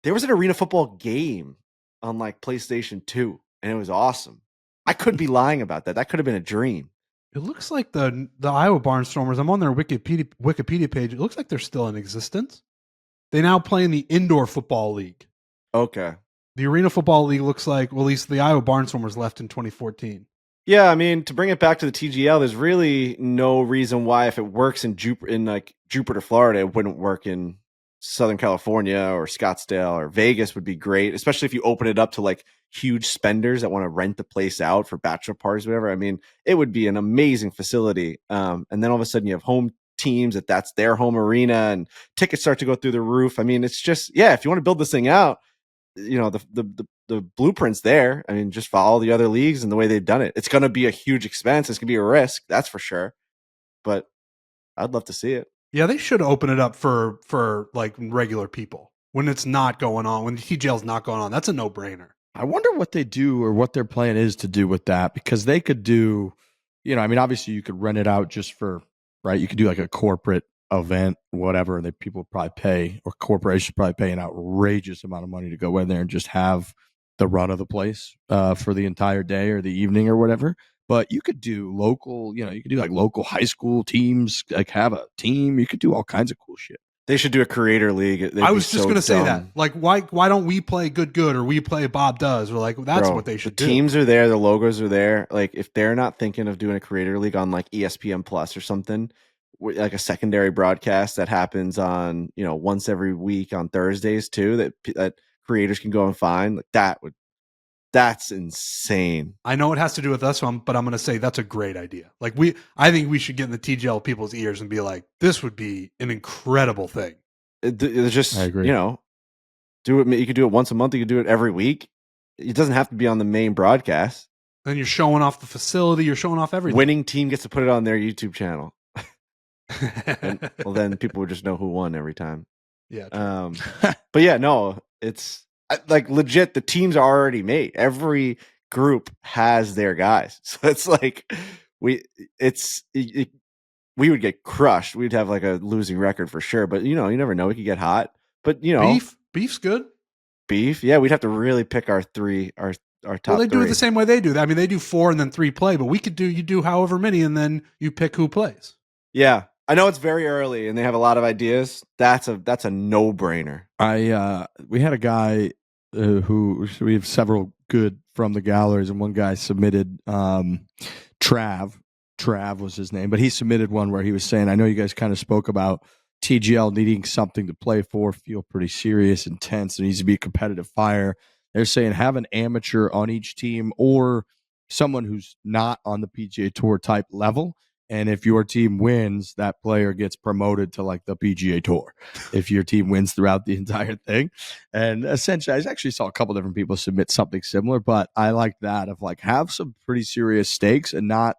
There was an arena football game on like PlayStation 2, and it was awesome. I could be lying about that. That could have been a dream. It looks like the Iowa Barnstormers, I'm on their Wikipedia page. It looks like they're still in existence. They now play in the Indoor Football League. Okay. The Arena Football League looks like, well, at least the Iowa Barnstormers left in 2014. Yeah, I mean, to bring it back to the TGL, there's really no reason why if it works in Jupiter, Florida, it wouldn't work in Southern California or Scottsdale or Vegas would be great, especially if you open it up to like huge spenders that want to rent the place out for bachelor parties, whatever. I mean, it would be an amazing facility. And then all of a sudden you have home teams that's their home arena and tickets start to go through the roof. I mean, it's just, yeah, if you want to build this thing out, you know, the blueprint's there. I mean, just follow the other leagues and the way they've done it. It's going to be a huge expense. It's going to be a risk. That's for sure. But I'd love to see it. Yeah, they should open it up for like regular people when it's not going on, when the TGL's not going on. That's a no-brainer. I wonder what they do or what their plan is to do with that, because they could do, you know, I mean, obviously you could rent it out just for, right? You could do like a corporate event, whatever, and people probably pay, or corporations probably pay an outrageous amount of money to go in there and just have the run of the place for the entire day or the evening or whatever. But you could do local, you know, you could do like local high school teams, like have a team. You could do all kinds of cool shit. They should do a creator league. I was just going to say that. Like, why don't we play good or we play Bob Does? Or like, that's what they should do. The teams are there. The logos are there. Like, if they're not thinking of doing a creator league on like ESPN Plus or something, like a secondary broadcast that happens on, you know, once every week on Thursdays too, that creators can go and find, like that's insane. I know it has to do with us, but I'm going to say that's a great idea. Like I think we should get in the TGL people's ears and be like, this would be an incredible thing. It's just, you know, do it. You could do it once a month. You could do it every week. It doesn't have to be on the main broadcast. Then you're showing off the facility. You're showing off everything. Winning team gets to put it on their YouTube channel. And, well, then people would just know who won every time. Yeah. But yeah, no, it's like legit. The teams are already made. Every group has their guys, so it's like we would get crushed. We'd have like a losing record for sure. But you know, you never know. We could get hot. But you know, beef's good. Beef, yeah. We'd have to really pick our top. Well, they do it the same way they do. I mean, they do 4 and then 3 play, but you do however many, and then you pick who plays. Yeah. I know it's very early and they have a lot of ideas. That's a no-brainer. We had a guy who we have several good from the galleries, and one guy submitted Trav was his name, but he submitted one where he was saying, I know you guys kind of spoke about TGL needing something to play for, feel pretty serious, intense, there needs to be a competitive fire. They're saying have an amateur on each team or someone who's not on the PGA Tour type level. And if your team wins, that player gets promoted to like the PGA Tour if your team wins throughout the entire thing. And essentially, I actually saw a couple different people submit something similar, but I like that of like have some pretty serious stakes and not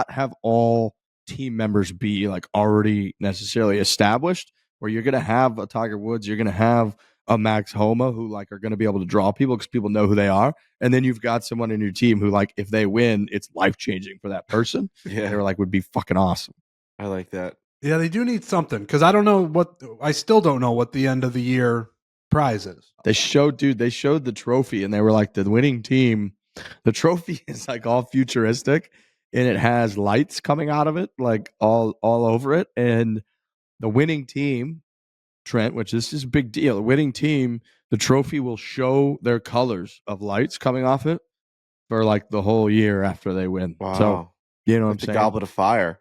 have all team members be like already necessarily established, where you're going to have a Tiger Woods, you're going to have a Max Homa who like are going to be able to draw people because people know who they are. And then you've got someone in your team who like, if they win, it's life-changing for that person. Yeah. They're like, would be fucking awesome. I like that. Yeah, they do need something because I still don't know what the end of the year prize is. They showed the trophy and they were like, the winning team, the trophy is like all futuristic and it has lights coming out of it, like all over it. And the winning team, Trent, which this is a big deal, the winning team, the trophy will show their colors of lights coming off it for like the whole year after they win. Wow. So, you know what I'm the saying? Goblet of Fire.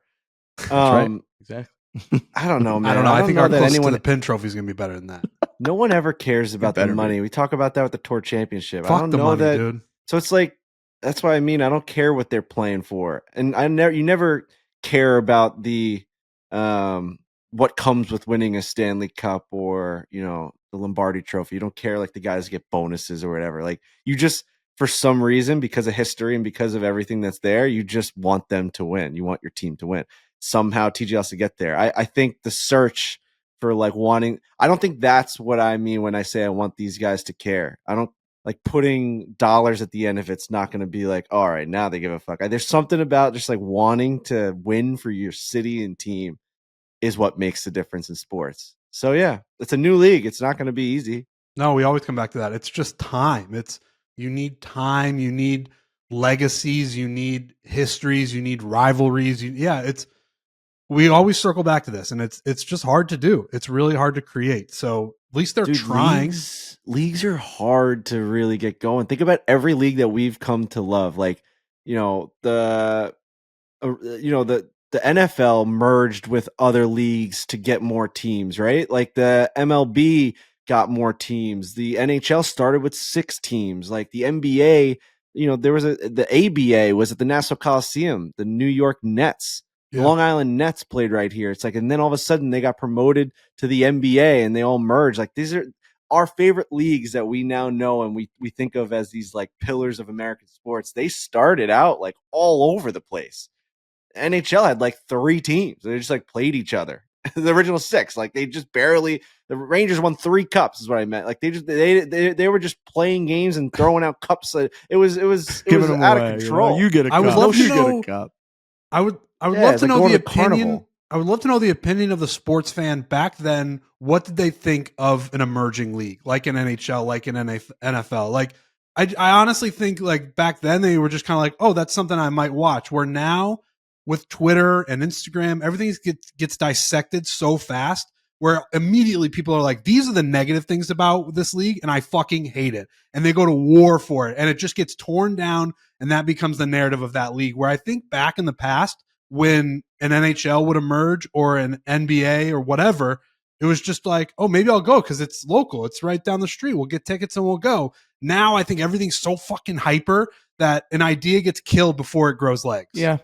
That's right. Exactly. I don't know, man. I don't know. I think our that close anyone to the pin trophy is going to be better than that. No one ever cares about the better money. be. We talk about that with the tour championship. I Fuck don't the know money, that, dude. So it's like, that's why I mean, I don't care what they're playing for. And you never care about the what comes with winning a Stanley Cup or, you know, the Lombardi trophy. You don't care like the guys get bonuses or whatever. Like you just, for some reason, because of history and because of everything that's there, you just want them to win. You want your team to win. Somehow TGL has to get there. I think the search for like wanting, I don't think that's what I mean when I say I want these guys to care. I don't like putting dollars at the end if it's not going to be like, all right, now they give a fuck. There's something about just like wanting to win for your city and team is what makes the difference in sports. So yeah, it's a new league. It's not going to be easy. No, we always come back to that. It's just time. You need time. You need legacies. You need histories. You need rivalries. We always circle back to this, and it's just hard to do. It's really hard to create. So at least they're trying. Leagues are hard to really get going. Think about every league that we've come to love. Like, you know, the NFL merged with other leagues to get more teams, right? Like the MLB got more teams. The NHL started with 6 teams. Like the NBA, you know, the ABA was at the Nassau Coliseum, the New York Nets. The Long Island Nets played right here. It's like, and then all of a sudden they got promoted to the NBA and they all merged. Like these are our favorite leagues that we now know and we think of as these like pillars of American sports. They started out like all over the place. NHL had like 3 teams. They just like played each other. The original 6, like they just barely. The Rangers won 3 cups, is what I meant. Like they were just playing games and throwing out cups. It was out of control. You get a cup. I would love to you know. Get a cup. I would love to know the opinion. Carnival. I would love to know the opinion of the sports fan back then. What did they think of an emerging league like an NHL, like an NFL? Like I honestly think like back then they were just kind of like, oh, that's something I might watch. Where now with Twitter and Instagram, everything gets dissected so fast where immediately people are like, these are the negative things about this league and I fucking hate it. And they go to war for it and it just gets torn down and that becomes the narrative of that league. Where I think back in the past when an NHL would emerge or an NBA or whatever, it was just like, oh, maybe I'll go because it's local. It's right down the street. We'll get tickets and we'll go. Now I think everything's so fucking hyper that an idea gets killed before it grows legs. Yeah.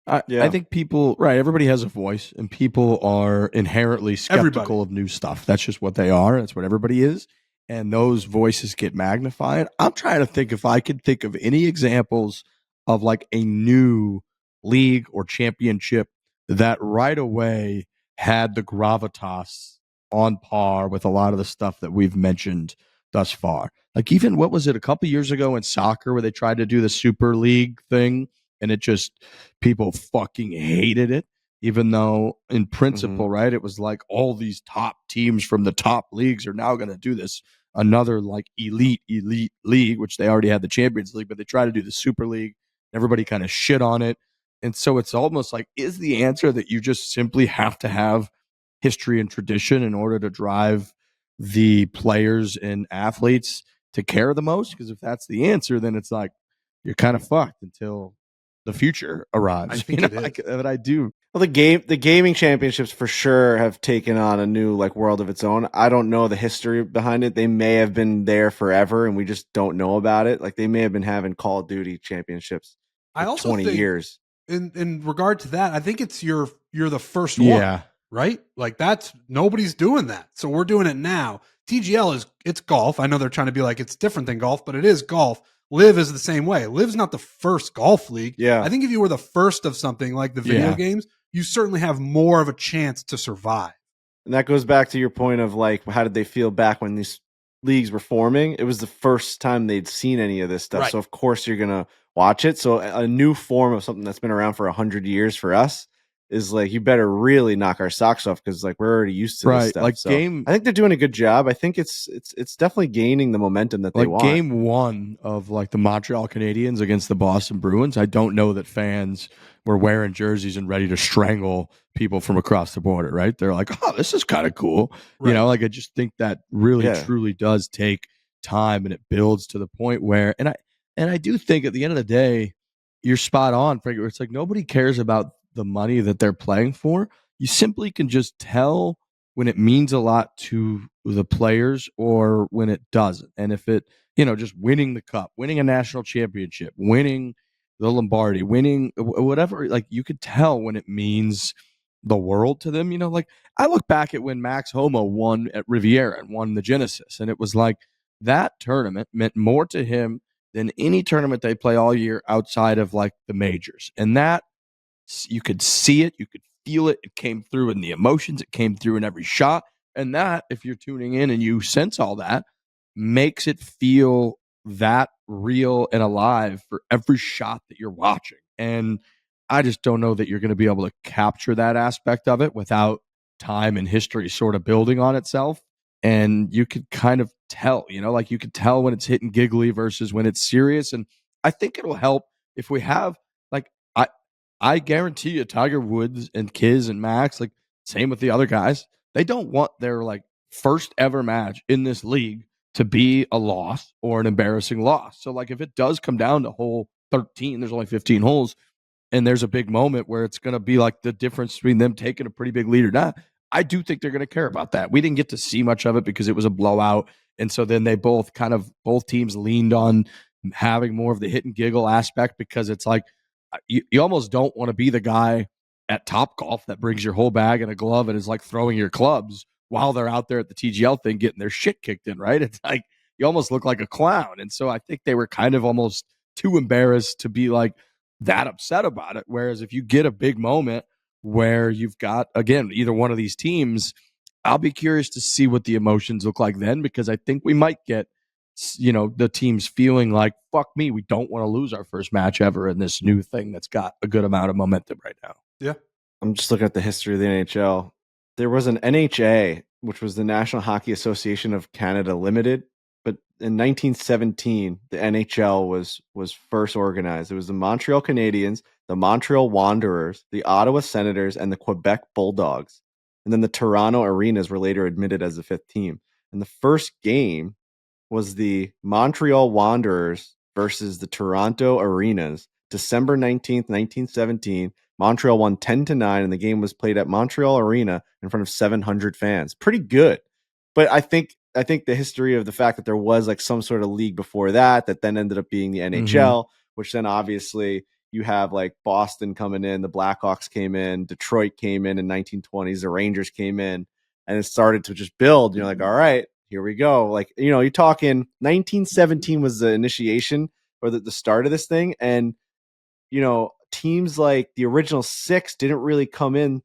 I think people, right, everybody has a voice and people are inherently skeptical of new stuff. That's just what they are. That's what everybody is. And those voices get magnified. I'm trying to think if I could think of any examples of like a new league or championship that right away had the gravitas on par with a lot of the stuff that we've mentioned thus far. Like even, what was it, a couple years ago in soccer where they tried to do the Super League thing? And it just, people fucking hated it, even though in principle, right, it was like all these top teams from the top leagues are now going to do this, another like elite league, which they already had the Champions League, but they try to do the Super League. Everybody kind of shit on it. And so it's almost like, is the answer that you just simply have to have history and tradition in order to drive the players and athletes to care the most? Because if that's the answer, then it's like, you're kind of fucked until the future arrives. I think it is. That I do. Well, the gaming championships for sure have taken on a new like world of its own. I don't know the history behind it. They may have been there forever and we just don't know about it. Like they may have been having Call of Duty championships for I also 20 think, years. In regard to that, I think it's you're the first one, right? Like that's, nobody's doing that. So we're doing it now. TGL it's golf. I know they're trying to be like it's different than golf, but it is golf. Live is the same way. Live's not the first golf league. Yeah. I think if you were the first of something like the video games, you certainly have more of a chance to survive. And that goes back to your point of like, how did they feel back when these leagues were forming, it was the first time they'd seen any of this stuff. Right. So of course you're gonna watch it. So a new form of something that's been around for 100 years for us is like, you better really knock our socks off, because like we're already used to this stuff. Like so I think they're doing a good job. I think it's definitely gaining the momentum that they want. Game 1 of like the Montreal Canadiens against the Boston Bruins, I don't know that fans were wearing jerseys and ready to strangle people from across the border, right? They're like, oh, this is kind of cool. Right. You know, like I just think that really truly does take time, and it builds to the point where, and I do think at the end of the day, you're spot on, Frank. It's like nobody cares about the money that they're playing for. You simply can just tell when it means a lot to the players or when it doesn't. And if it, just winning the cup, winning a national championship, winning the Lombardi, winning whatever, like you could tell when it means the world to them. Like I look back at when Max Homo won at Riviera and won the Genesis, and it was like that tournament meant more to him than any tournament they play all year outside of like the majors. And that, you could see it, you could feel it. It came through in the emotions. It came through in every shot. And that, if you're tuning in and you sense all that, makes it feel that real and alive for every shot that you're watching. And I just don't know that you're going to be able to capture that aspect of it without time and history sort of building on itself. And you could kind of tell, like you could tell when it's hitting giggly versus when it's serious. And I think it'll help if we have, like, I guarantee you, Tiger Woods and Kiz and Max, like same with the other guys, they don't want their like first ever match in this league to be a loss or an embarrassing loss. So like if it does come down to hole 13, there's only 15 holes, and there's a big moment where it's going to be like the difference between them taking a pretty big lead or not, I do think they're going to care about that. We didn't get to see much of it because it was a blowout. And so then they both teams leaned on having more of the hit and giggle aspect, because it's like, you almost don't want to be the guy at Topgolf that brings your whole bag and a glove and is like throwing your clubs while they're out there at the TGL thing getting their shit kicked in, right? It's like you almost look like a clown. And so I think they were kind of almost too embarrassed to be like that upset about it. Whereas if you get a big moment where you've got, again, either one of these teams, I'll be curious to see what the emotions look like then, because I think we might get, the teams feeling like, fuck me, we don't want to lose our first match ever in this new thing that's got a good amount of momentum right now. Yeah. I'm just looking at the history of the NHL. There was an NHA, which was the National Hockey Association of Canada Limited. But in 1917, the NHL was first organized. It was the Montreal Canadiens, the Montreal Wanderers, the Ottawa Senators, and the Quebec Bulldogs. And then the Toronto Arenas were later admitted as the fifth team. And the first game was the Montreal Wanderers versus the Toronto Arenas, December 19th, 1917. Montreal won 10-9, and the game was played at Montreal Arena in front of 700 fans. Pretty good. But I think the history of the fact that there was like some sort of league before that then ended up being the NHL, which then obviously you have like Boston coming in, the Blackhawks came in, Detroit came in 1920s, the Rangers came in, and it started to just build. You're like, all right, here we go. Like, you're talking 1917 was the initiation or the start of this thing. And, teams like the original six didn't really come in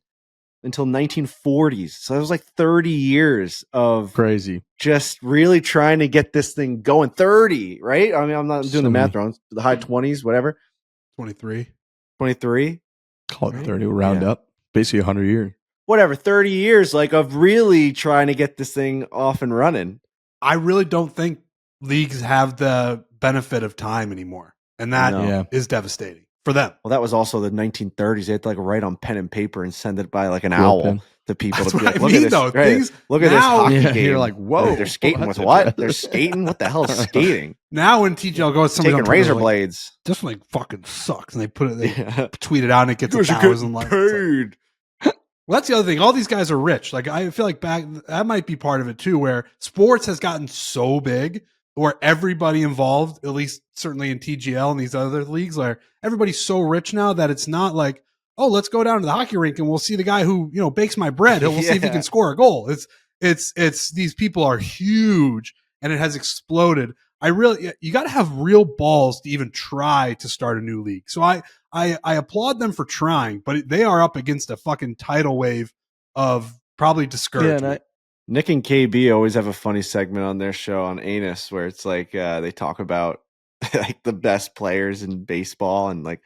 until 1940s. So it was like 30 years of crazy, just really trying to get this thing going. 30, right? I mean, I'm not doing the math wrong. The high 20s, whatever. 23. Call it 30, round up. Basically 100 years. Whatever, 30 years like of really trying to get this thing off and running. I really don't think leagues have the benefit of time anymore. And that is devastating for them. Well, that was also the 1930s. They had to like write on pen and paper and send it by like an owl to people. That's to be what like, I mean, look though. Look at this hockey game. You're like, whoa. They're skating with what? They're skating? What the hell is skating? Now when TGL goes, somebody taking razor blades. This one like fucking sucks. And they tweet it out and it gets 1,000 likes. Paid. Well, that's the other thing. All these guys are rich. Like, I feel like that might be part of it too, where sports has gotten so big where everybody involved, at least certainly in TGL and these other leagues, where everybody's so rich now that it's not like, oh, let's go down to the hockey rink and we'll see the guy who, bakes my bread. We'll see if he can score a goal. It's these people are huge and it has exploded. You got to have real balls to even try to start a new league. So I applaud them for trying, but they are up against a fucking tidal wave of probably discouragement. Nick and KB always have a funny segment on their show on Anus where it's like they talk about like the best players in baseball and like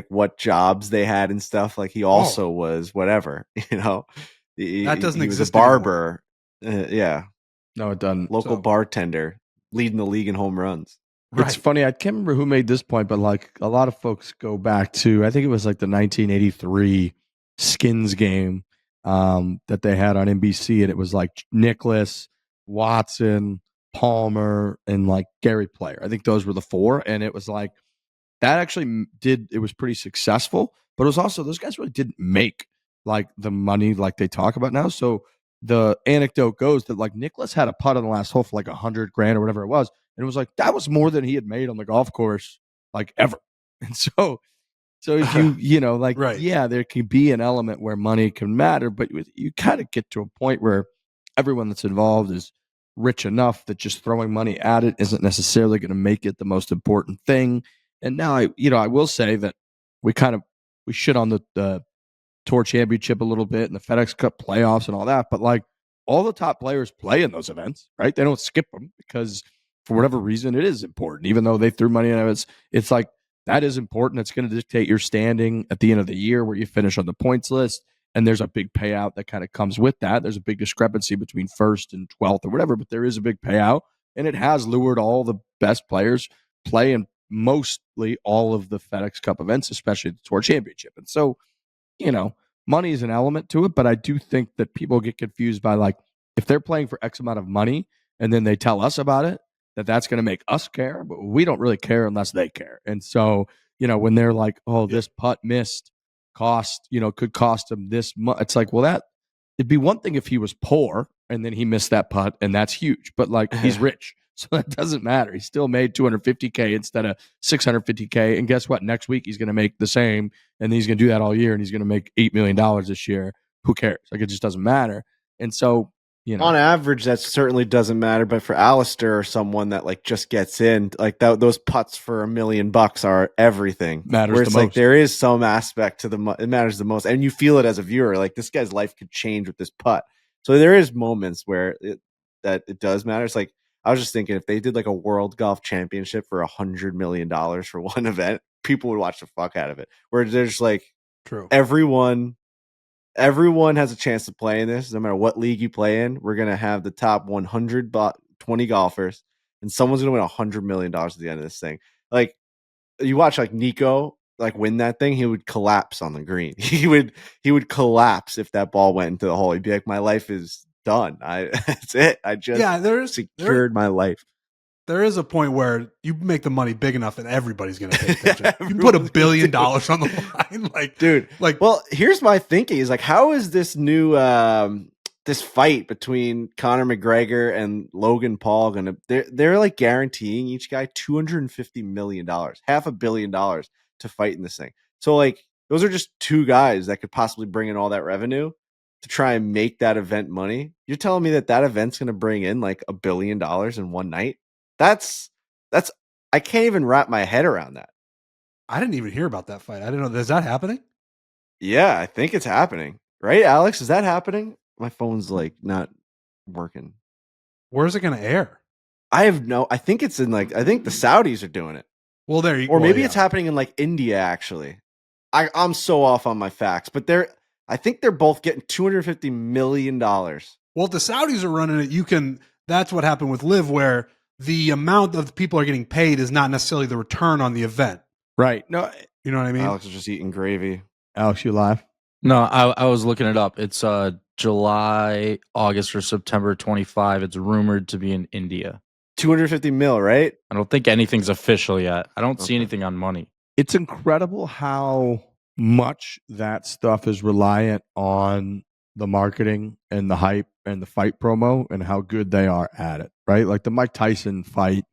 what jobs they had and stuff. Like he also was whatever, you know. That doesn't he was a exist anymore. barber. Yeah. No, it doesn't. Local bartender leading the league in home runs. Right. It's funny. I can't remember who made this point, but like a lot of folks go back to, I think it was like the 1983 Skins game that they had on NBC, and it was like Nicholas, Watson, Palmer, and like Gary Player. I think those were the four, and it was like that actually it was pretty successful, but it was also those guys really didn't make like the money like they talk about now. So the anecdote goes that like Nicholas had a putt on the last hole for like $100,000 or whatever it was, and it was like that was more than he had made on the golf course like ever. And so if you know like right. Yeah, there can be an element where money can matter, but you kind of get to a point where everyone that's involved is rich enough that just throwing money at it isn't necessarily going to make it the most important thing. And now I will say that we shit on the Tour Championship a little bit and the FedEx Cup playoffs and all that, but like all the top players play in those events, right? They don't skip them because for whatever reason it is important, even though they threw money in it. It's like that is important. It's going to dictate your standing at the end of the year where you finish on the points list. And there's a big payout that kind of comes with that. There's a big discrepancy between first and 12th or whatever, but there is a big payout. And it has lured all the best players play in mostly all of the FedEx Cup events, especially the Tour Championship. And so, money is an element to it, but I do think that people get confused by like, if they're playing for X amount of money and then they tell us about it, that's going to make us care, but we don't really care unless they care. And so, when they're like, oh, this putt missed could cost him this much. It's like, well, it'd be one thing if he was poor and then he missed that putt and that's huge, but like he's rich. So that doesn't matter. He still made $250K instead of $650K. And guess what? Next week he's going to make the same, and he's going to do that all year, and he's going to make $8 million this year. Who cares? Like it just doesn't matter. And so, on average, that certainly doesn't matter. But for Alistair or someone that like just gets in, like those putts for $1 million are everything. Matters where the it's most. Like there is some aspect to it matters the most, and you feel it as a viewer. Like this guy's life could change with this putt. So there is moments where it does matter. It's like I was just thinking if they did like a World Golf Championship for $100 million for one event, people would watch the fuck out of it. Where there's like true everyone has a chance to play in this. No matter what league you play in, we're going to have the top 120 golfers, and someone's going to win $100 million at the end of this thing. Like you watch like Nico like win that thing, he would collapse on the green. He would collapse if that ball went into the hole. He'd be like, my life is done. That's it. I just secured my life. There is a point where you make the money big enough and everybody's going to pay attention. You put $1 billion on the line, like dude. Like, well, here's my thinking: is like, how is this new this fight between Conor McGregor and Logan Paul gonna? They're like guaranteeing each guy $250 million, $500 million to fight in this thing. So like, those are just two guys that could possibly bring in all that revenue to try and make that event money. You're telling me that event's going to bring in like $1 billion in one night? That's I can't even wrap my head around that. I didn't even hear about that fight. I didn't know. Is that happening? Yeah, I think it's happening. Right, Alex? Is that happening? My phone's like not working. Where's it going to air? I think it's in like, I think the Saudis are doing it. Well, maybe it's happening in like India, actually. I'm so off on my facts, but I think they're both getting $250 million. Well, if the Saudis are running it, that's what happened with Live, where the amount of people are getting paid is not necessarily the return on the event. Right. No, you know what I mean? Alex is just eating gravy. Alex, you live? No, I was looking it up. It's July, August, or September 25. It's rumored to be in India. 250 mil, right? I don't think anything's official yet. I don't see anything on money. It's incredible how much that stuff is reliant on the marketing and the hype and the fight promo and how good they are at it, right? Like the Mike Tyson fight,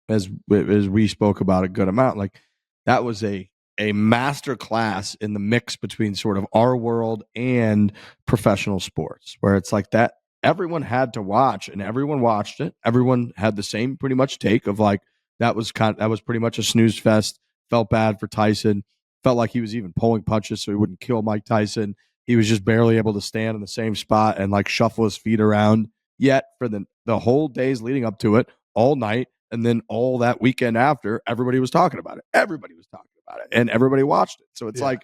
as we spoke about a good amount, like that was a master class in the mix between sort of our world and professional sports, where it's like that everyone had to watch and everyone watched it. Everyone had the same pretty much take of like, that was pretty much a snooze fest. Felt bad for Tyson. Felt like he was even pulling punches so he wouldn't kill Mike Tyson. He was just barely able to stand in the same spot and like shuffle his feet around Yet for the whole days leading up to it, all night, and then all that weekend after, everybody was talking about it. Everybody was talking about it, and everybody watched it. So it's like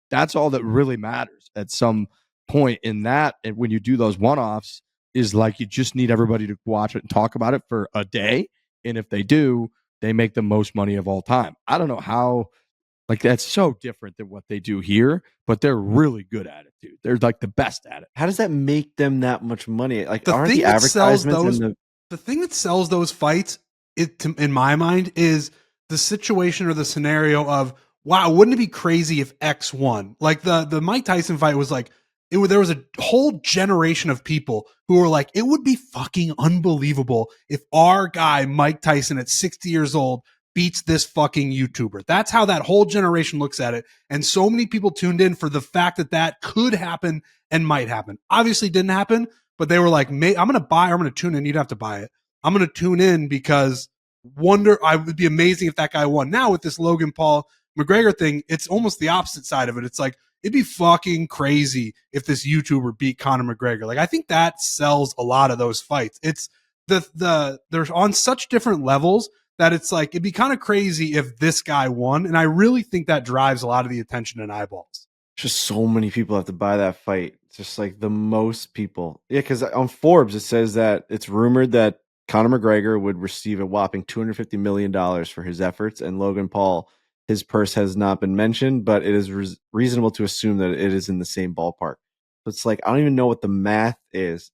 that's all that really matters at some point in that. And when you do those one-offs, is like you just need everybody to watch it and talk about it for a day. And if they do, they make the most money of all time. I don't know how. Like that's so different than what they do here, but they're really good at it, dude. They're like the best at it. How does that make them that much money? Like, The aren't thing the that sells advertisements those- and The thing that sells those fights, in my mind, is the situation or the scenario of, wow, wouldn't it be crazy if X won? Like the Mike Tyson fight was like, there was a whole generation of people who were like, it would be fucking unbelievable if our guy Mike Tyson at 60 years old beats this fucking YouTuber. That's how that whole generation looks at it. And so many people tuned in for the fact that that could happen and might happen. Obviously didn't happen, but they were like, I'm going to buy, or I'm going to tune in. You'd have to buy it. I'm going to tune in because I would be amazing if that guy won. Now with this Logan Paul McGregor thing, it's almost the opposite side of it. It's like, it'd be fucking crazy if this YouTuber beat Conor McGregor. Like, I think that sells a lot of those fights. It's they're on such different levels that it's like, it'd be kind of crazy if this guy won. And I really think that drives a lot of the attention and eyeballs. just so many people have to buy that fight. It's just like the most people. Yeah, because on Forbes, it says that it's rumored that Conor McGregor would receive a whopping $250 million for his efforts, and Logan Paul, his purse has not been mentioned, but it is reasonable to assume that it is in the same ballpark. So it's like, I don't even know what the math is.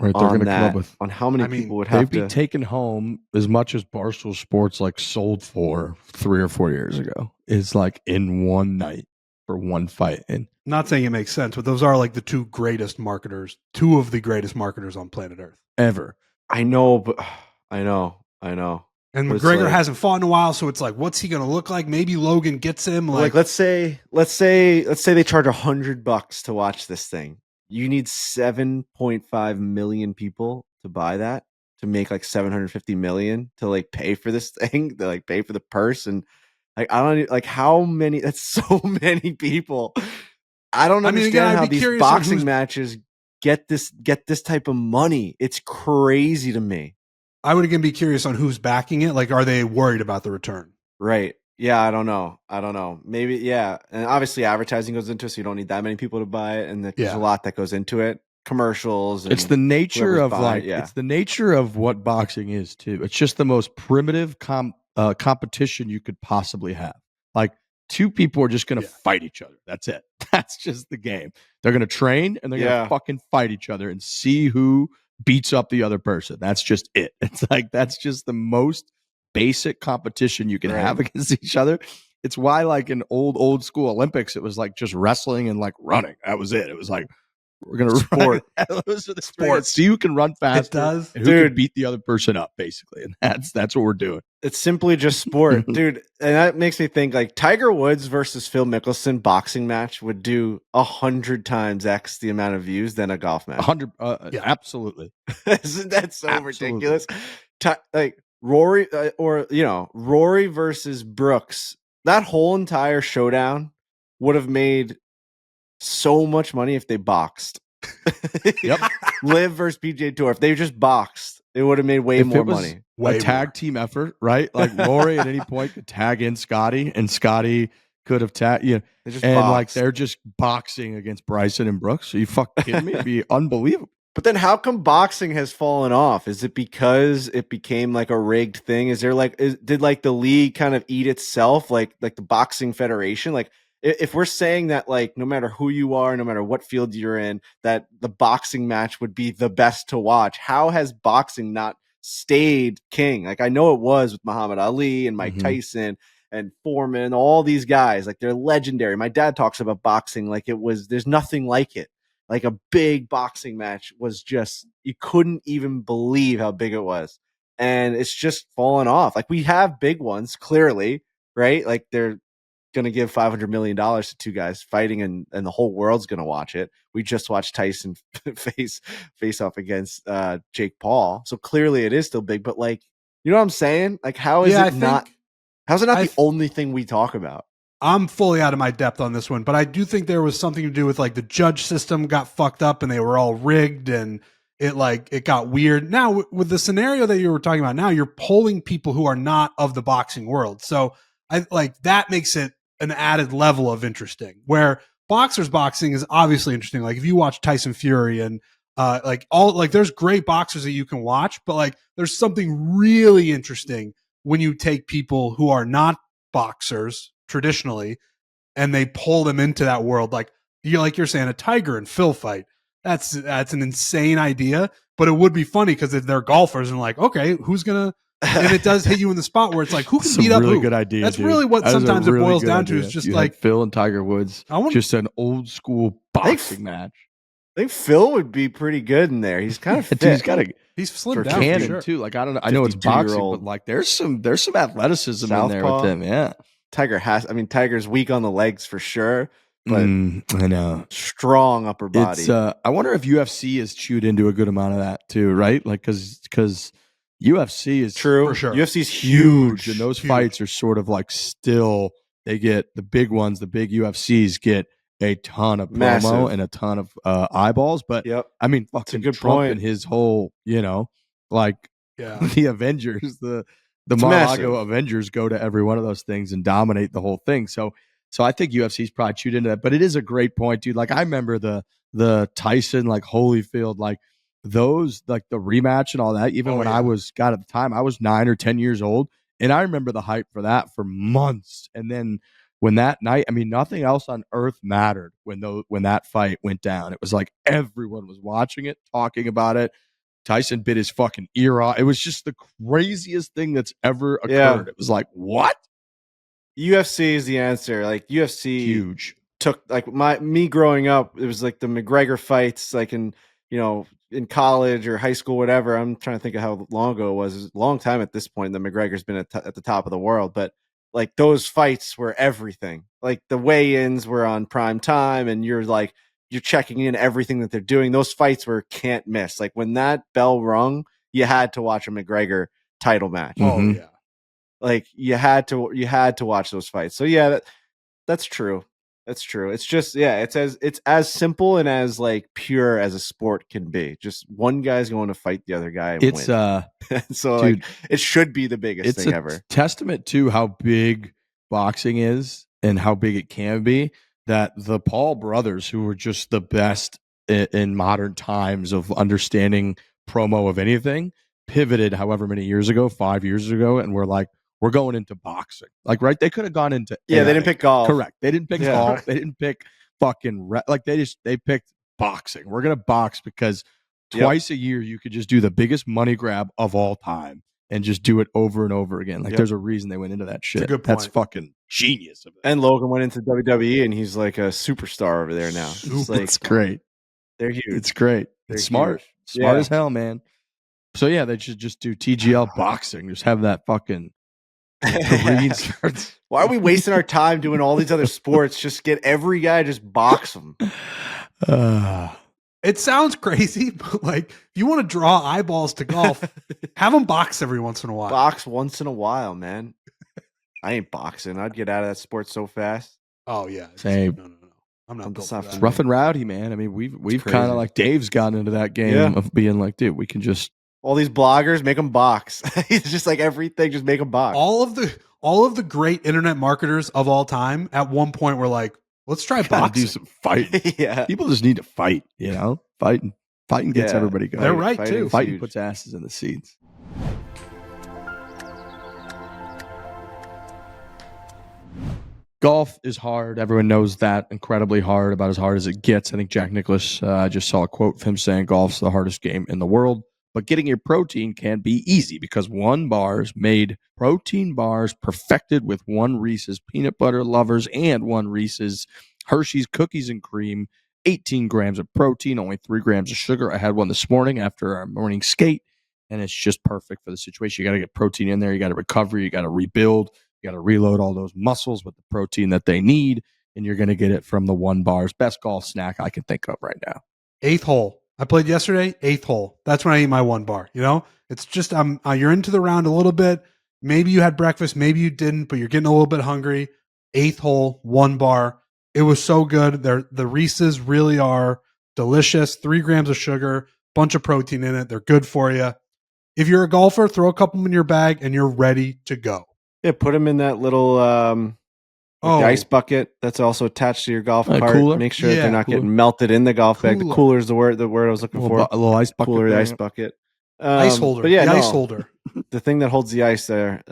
Right, they're going to come up with on how many people would have they'd be to taking home as much as Barstool Sports like sold for 3 or 4 years ago. Is like in one night for one fight. And Not saying it makes sense, but those are like the two of the greatest marketers on planet Earth. ever. I know, but I know. And But it's McGregor like- hasn't fought in a while, so it's like, what's he going to look like? Maybe Logan gets him. Like, let's say they charge $100 to watch this thing. You need 7.5 million people to buy that, to make like 750 million to like pay for this thing, to like pay for the purse. And like, I don't like how many, that's so many people. I don't understand again, I'd how be these curious on boxing who's- matches get this type of money. It's crazy to me. I would again be curious on who's backing it. Like, are they worried about the return? Right. Yeah, I don't know. Maybe, yeah. And obviously advertising goes into it, so you don't need that many people to buy it. And there's a lot that goes into it. Commercials. It's the nature of buying, it's the nature of what boxing is too. It's just the most primitive competition you could possibly have. Like, two people are just going to fight each other. That's it. That's just the game. They're going to train and they're going to fucking fight each other and see who beats up the other person. That's just it. It's like, that's just the most basic competition you can have against each other. It's why, like, in old school Olympics, it was like just wrestling and like running. That was it. It was like, we're gonna sport. Those are the sports. See who can run faster. It does. And who can beat the other person up, basically. And that's what we're doing. It's simply just sport, dude. And that makes me think, like, Tiger Woods versus Phil Mickelson boxing match would do 100 times X the amount of views than a golf match. 100, absolutely. Isn't that so ridiculous? Like Rory, Rory versus Brooks. That whole entire showdown would have made so much money if they boxed. Yep. Liv versus PJ Tour. If they just boxed, it would have made way more money. A tag team effort, right? Like, Rory at any point could tag in Scotty, and Scotty could have tagged, and like they're just boxing against Bryson and Brooks. Are you fucking kidding me? It'd be unbelievable. But then how come boxing has fallen off? Is it because it became like a rigged thing? Is there like, did like the league kind of eat itself, like the boxing federation? Like, if we're saying that, like, no matter who you are, no matter what field you're in, that the boxing match would be the best to watch, how has boxing not stayed king? Like, I know it was with Muhammad Ali and Mike Tyson and Foreman, all these guys, like, they're legendary. My dad talks about boxing like there's nothing like it. Like, a big boxing match was just, you couldn't even believe how big it was. And it's just fallen off. Like, we have big ones, clearly, right? Like, they're going to give $500 million to two guys fighting, and the whole world's going to watch it. We just watched Tyson face off against Jake Paul. So clearly it is still big, but, like, you know what I'm saying? Like, how's it not the only thing we talk about? I'm fully out of my depth on this one, but I do think there was something to do with, like, the judge system got fucked up and they were all rigged, and it got weird. Now with the scenario that you were talking about, now you're polling people who are not of the boxing world. So I like that makes it an added level of interesting, where boxers boxing is obviously interesting. Like if you watch Tyson Fury and there's great boxers that you can watch, but like there's something really interesting when you take people who are not boxers traditionally and they pull them into that world. Like you're saying, a Tiger and Phil fight. That's an insane idea, but it would be funny because if they're golfers and like, okay, who's gonna, and it does hit you in the spot where it's like, who can beat up really who? good idea. That's dude. really what that sometimes it really boils down idea. to is just you like Phil and Tiger Woods, just an old school boxing match. I think Phil would be pretty good in there. He's kind of fit. He's slimmed for down cannon for sure. too. Like I don't know. I know it's boxing, but like there's some athleticism in there with him. Yeah, Tiger's weak on the legs for sure, but I know, strong upper body. It's I wonder if UFC has chewed into a good amount of that too, right? Like because UFC is true for sure. UFC's huge, and those fights are sort of like still they get the big ones. The big UFCs get a ton of promo and a ton of eyeballs, but I mean, fucking good Trump point. and his whole, the Avengers, the Mar-a-Lago Avengers go to every one of those things and dominate the whole thing. So I think UFC's probably chewed into that, but it is a great point, dude. Like I remember the Tyson, like Holyfield, like those, like the rematch and all that. Even when I was at the time, I was 9 or 10 years old, and I remember the hype for that for months, and then. When that night, I mean, nothing else on earth mattered when that fight went down. It was like everyone was watching it, talking about it. Tyson bit his fucking ear off. It was just the craziest thing that's ever occurred. Yeah. It was like, what? UFC is the answer. Like UFC Huge. Took like me growing up, it was like the McGregor fights, like in college or high school, whatever. I'm trying to think of how long ago it was. It was a long time at this point that McGregor's been at the top of the world, but like those fights were everything. Like the weigh-ins were on prime time and you're checking in everything that they're doing. Those fights were can't miss. Like when that bell rung, you had to watch a McGregor title match. Oh yeah. Like you had to watch those fights. So yeah, that's true. That's true. It's just it's as simple and as like pure as a sport can be. Just one guy's going to fight the other guy and win. So dude, like it should be the biggest thing ever. Testament to how big boxing is and how big it can be that the Paul brothers, who were just the best in modern times of understanding promo of anything, pivoted however many years ago, 5 years ago, and were like, we're going into boxing. Like, right? They could have gone into they didn't pick golf. Correct. They didn't pick golf. They didn't pick fucking they picked boxing. We're gonna box because twice a year you could just do the biggest money grab of all time and just do it over and over again. Like there's a reason they went into that shit. That's a good point. That's fucking genius. And Logan went into WWE and he's like a superstar over there now. It's great. They're huge. It's great. It's smart. Smart as hell, man. So yeah, they should just do TGL boxing. Just have that fucking Why are we wasting our time doing all these other sports? Just get every guy, just box them. It sounds crazy, but like if you want to draw eyeballs to golf, have them box every once in a while. Box once in a while, man. I ain't boxing. I'd get out of that sport so fast. Oh yeah, same. No. I'm not built for that. It's rough and rowdy, man. I mean, we've kind of like Dave's gotten into that game of being like, dude, we can just. All these bloggers, make them box. It's just like everything, just make them box. All of the great internet marketers of all time at one point were like, let's try boxing. Do some fighting. People just need to fight, Fighting gets everybody going. They're right too. Fighting puts asses in the seats. Golf is hard. Everyone knows that. Incredibly hard, about as hard as it gets. I think Jack Nicklaus, I just saw a quote of him saying golf's the hardest game in the world. But getting your protein can be easy because One Bars made protein bars perfected with One Reese's peanut butter lovers and One Reese's Hershey's cookies and cream. 18 grams of protein, only 3 grams of sugar. I had one this morning after our morning skate, and it's just perfect for the situation. You got to get protein in there. You got to recover. You got to rebuild. You got to reload all those muscles with the protein that they need, and you're going to get it from the One Bars. Best golf snack I can think of right now. 8th hole. I played yesterday, 8th hole. That's when I eat my One Bar. It's just you're into the round a little bit. Maybe you had breakfast, maybe you didn't, but you're getting a little bit hungry. 8th hole, One Bar. It was so good. The Reese's really are delicious. 3 grams of sugar, bunch of protein in it. They're good for you. If you're a golfer, throw a couple in your bag and you're ready to go. Yeah, put them in that little ice bucket that's also attached to your golf cart. Cooler? Make sure that they're not cooler. getting melted in the golf bag. The Cooler. cooler is the word I was looking for. A little ice bucket. Cooler, the there, ice yeah. bucket. Ice holder. But yeah, the ice holder. The thing that holds the ice there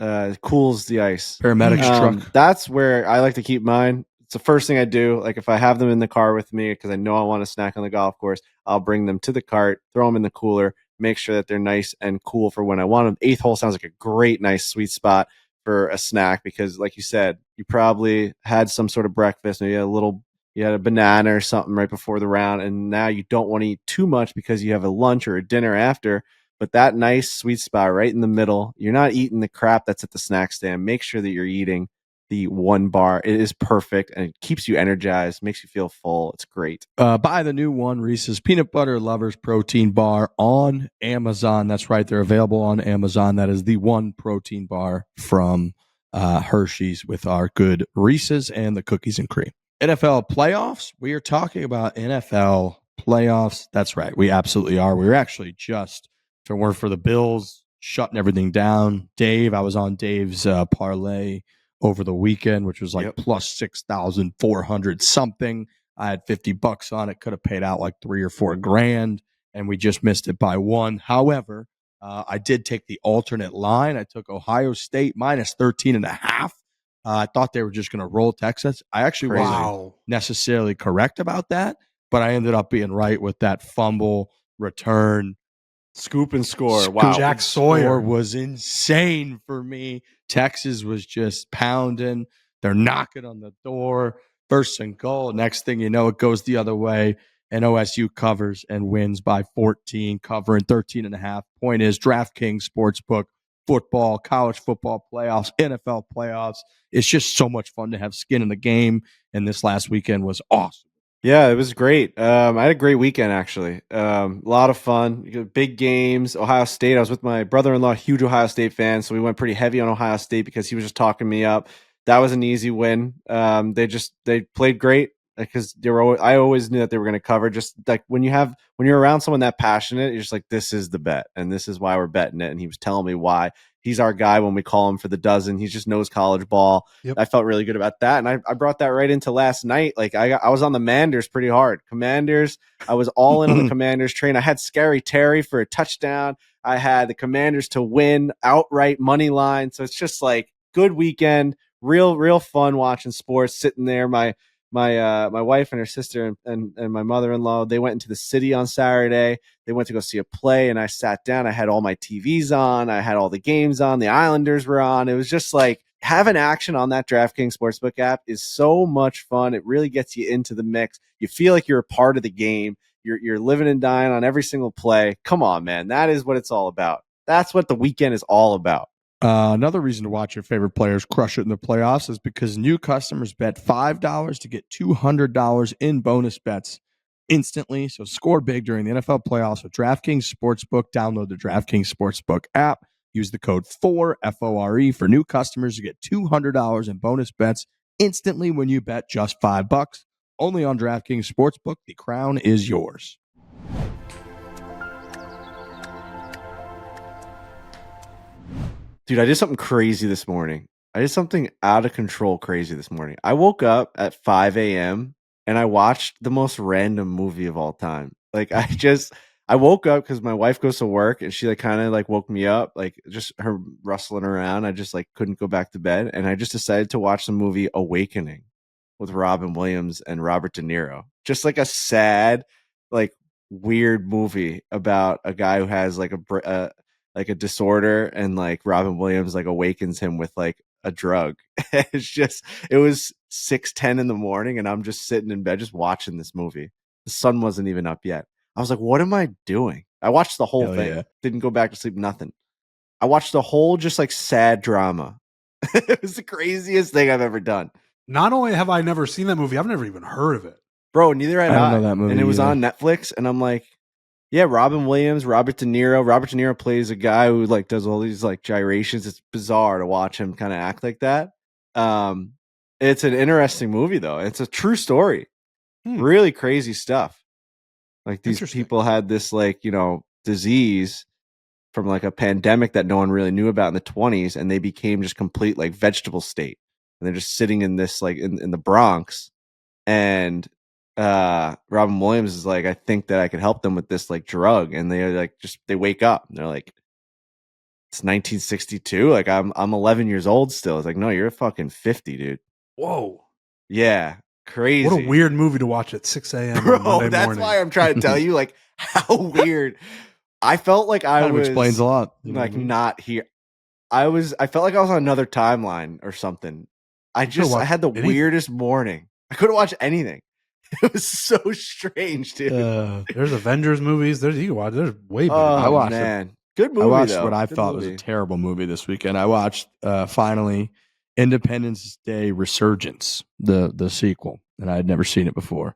cools the ice. Paramedic's truck. That's where I like to keep mine. It's the first thing I do. Like if I have them in the car with me because I know I want to snack on the golf course, I'll bring them to the cart, throw them in the cooler, make sure that they're nice and cool for when I want them. 8th hole sounds like a great, nice, sweet spot for a snack because, like you said, you probably had some sort of breakfast. Maybe you had a banana or something right before the round, and now you don't want to eat too much because you have a lunch or a dinner after. But that nice sweet spot right in the middle, you're not eating the crap that's at the snack stand. Make sure that you're eating the one bar. It is perfect, and it keeps you energized, makes you feel full. It's great. Buy the new one, Reese's Peanut Butter Lovers Protein Bar on Amazon. That's right. They're available on Amazon. That is the one protein bar from Hershey's with our good Reese's and the cookies and cream. NFL playoffs. We are talking about NFL playoffs. That's right. We absolutely are. We were actually just, if it weren't for the Bills shutting everything down, Dave, I was on Dave's parlay over the weekend, which was like plus 6,400 something. I had $50 on it. Could have paid out like $3 or $4 grand, and we just missed it by one. However, I did take the alternate line. I took Ohio State minus 13.5. I thought they were just going to roll Texas. I actually wasn't necessarily correct about that, but I ended up being right with that fumble return. Scoop and score. Wow. Jack Sawyer was insane for me. Texas was just pounding. They're knocking on the door. First and goal. Next thing you know, it goes the other way. And OSU covers and wins by 14, covering 13.5. Point is, DraftKings Sportsbook, football, college football playoffs, NFL playoffs. It's just so much fun to have skin in the game. And this last weekend was awesome. Yeah, it was great. I had a great weekend, actually. A lot of fun. Big games. Ohio State. I was with my brother-in-law, huge Ohio State fan, so we went pretty heavy on Ohio State because he was just talking me up. That was an easy win. They played great because I always knew that they were going to cover. Just like when you're around someone that passionate, you're just like, this is the bet, and this is why we're betting it. And he was telling me why. He's our guy when we call him for the dozen. He just knows college ball. Yep. I felt really good about that. And I brought that right into last night. Like I was on the Commanders pretty hard. Commanders, I was all in on the Commanders train. I had Scary Terry for a touchdown. I had the Commanders to win outright money line. So it's just like good weekend, real fun watching sports, sitting there. My wife and her sister and my mother-in-law, they went into the city on Saturday. They went to go see a play, and I sat down. I had all my TVs on. I had all the games on. The Islanders were on. It was just like having action on that DraftKings Sportsbook app is so much fun. It really gets you into the mix. You feel like you're a part of the game. You're living and dying on every single play. Come on, man. That is what it's all about. That's what the weekend is all about. Another reason to watch your favorite players crush it in the playoffs is because new customers bet $5 to get $200 in bonus bets instantly. So score big during the NFL playoffs with DraftKings Sportsbook. Download the DraftKings Sportsbook app. Use the code FORE, F-O-R-E, for new customers to get $200 in bonus bets instantly when you bet just $5. Only on DraftKings Sportsbook. The crown is yours. Dude, I did something crazy this morning. I did something out of control crazy this morning. I woke up at 5 a.m. and I watched the most random movie of all time. Like I woke up because my wife goes to work and she kind of woke me up, like just her rustling around. I just couldn't go back to bed. And I just decided to watch the movie Awakening with Robin Williams and Robert De Niro. Just like a sad, weird movie about a guy who has a disorder, and Robin Williams awakens him with a drug. It was 6:10 in the morning and I'm just sitting in bed just watching this movie. The sun wasn't even up yet. I was like, what am I doing? I watched the whole thing. Yeah. Didn't go back to sleep, nothing. I watched the whole just sad drama. It was the craziest thing I've ever done. Not only have I never seen that movie, I've never even heard of it. Bro, neither had I. don't know that movie and it was either. on Netflix, and I'm like, yeah, Robin Williams, Robert De Niro. Robert De Niro plays a guy who does all these gyrations. It's bizarre to watch him kind of act like that. It's an interesting movie though. It's a true story. Really crazy stuff. Like these Interesting. people had this like, disease from like a pandemic that no one really knew about in the 20s, and they became just complete like vegetable state. And they're just sitting in this like in the Bronx. And Robin Williams is like, I think that I could help them with this like drug. And they like they wake up and they're like, it's 1962. Like I'm 11 years old still. It's like, no, you're fucking 50, dude. Whoa. Yeah. Crazy. What a weird movie to watch at 6 a.m. on Bro, Monday that's morning. why I'm trying to tell you, like, how weird. I felt like I Kind of was explains a lot. You know like what I mean? not here. I felt like I was on another timeline or something. I had the weirdest morning. I couldn't watch anything. It was so strange, dude. There's Avengers movies. There's you can watch. There's way better. I watched man. Good movie, I watched though. what I Good thought movie. was a terrible movie this weekend. I watched finally Independence Day Resurgence, the sequel, and I had never seen it before.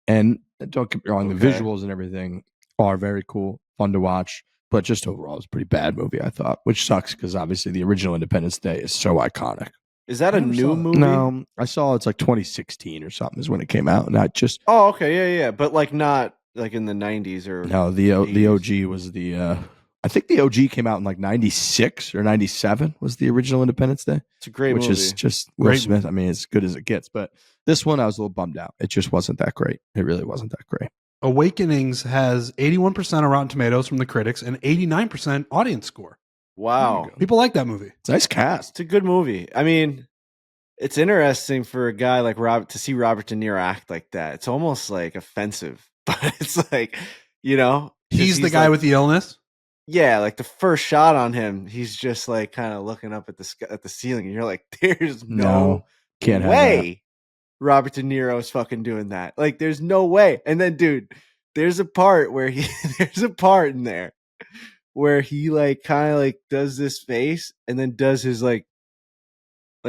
And don't get me wrong, the Okay. visuals and everything are very cool, fun to watch, but just overall, it's a pretty bad movie, I thought, which sucks because obviously the original Independence Day is so iconic. Is that I a never new saw that. movie? No, I saw it's like 2016 or something is when it came out, and I just Oh, okay, yeah, but like not like in the 90s or no the 80s. OG was the I think the OG came out in like 96 or 97 was the original Independence Day. It's a great which movie. is just Will Great Smith. I mean, as good as it gets. But this one, I was a little bummed out. It just wasn't that great. It really wasn't that great. Awakenings has 81% of Rotten Tomatoes from the critics and 89% audience score. Wow. People like that movie. It's a nice cast. It's a good movie. I mean, it's interesting for a guy like Robert to see Robert De Niro act like that. It's almost like offensive, but it's like, He's the guy like, with the illness. yeah, like the first shot on him, he's just like kind of looking up at the ceiling, and you're like, there's no can't have way Robert De Niro is fucking doing that. Like, there's no way. And then, dude, there's a part where there's a part in there where he like kind of like does this face and then does his like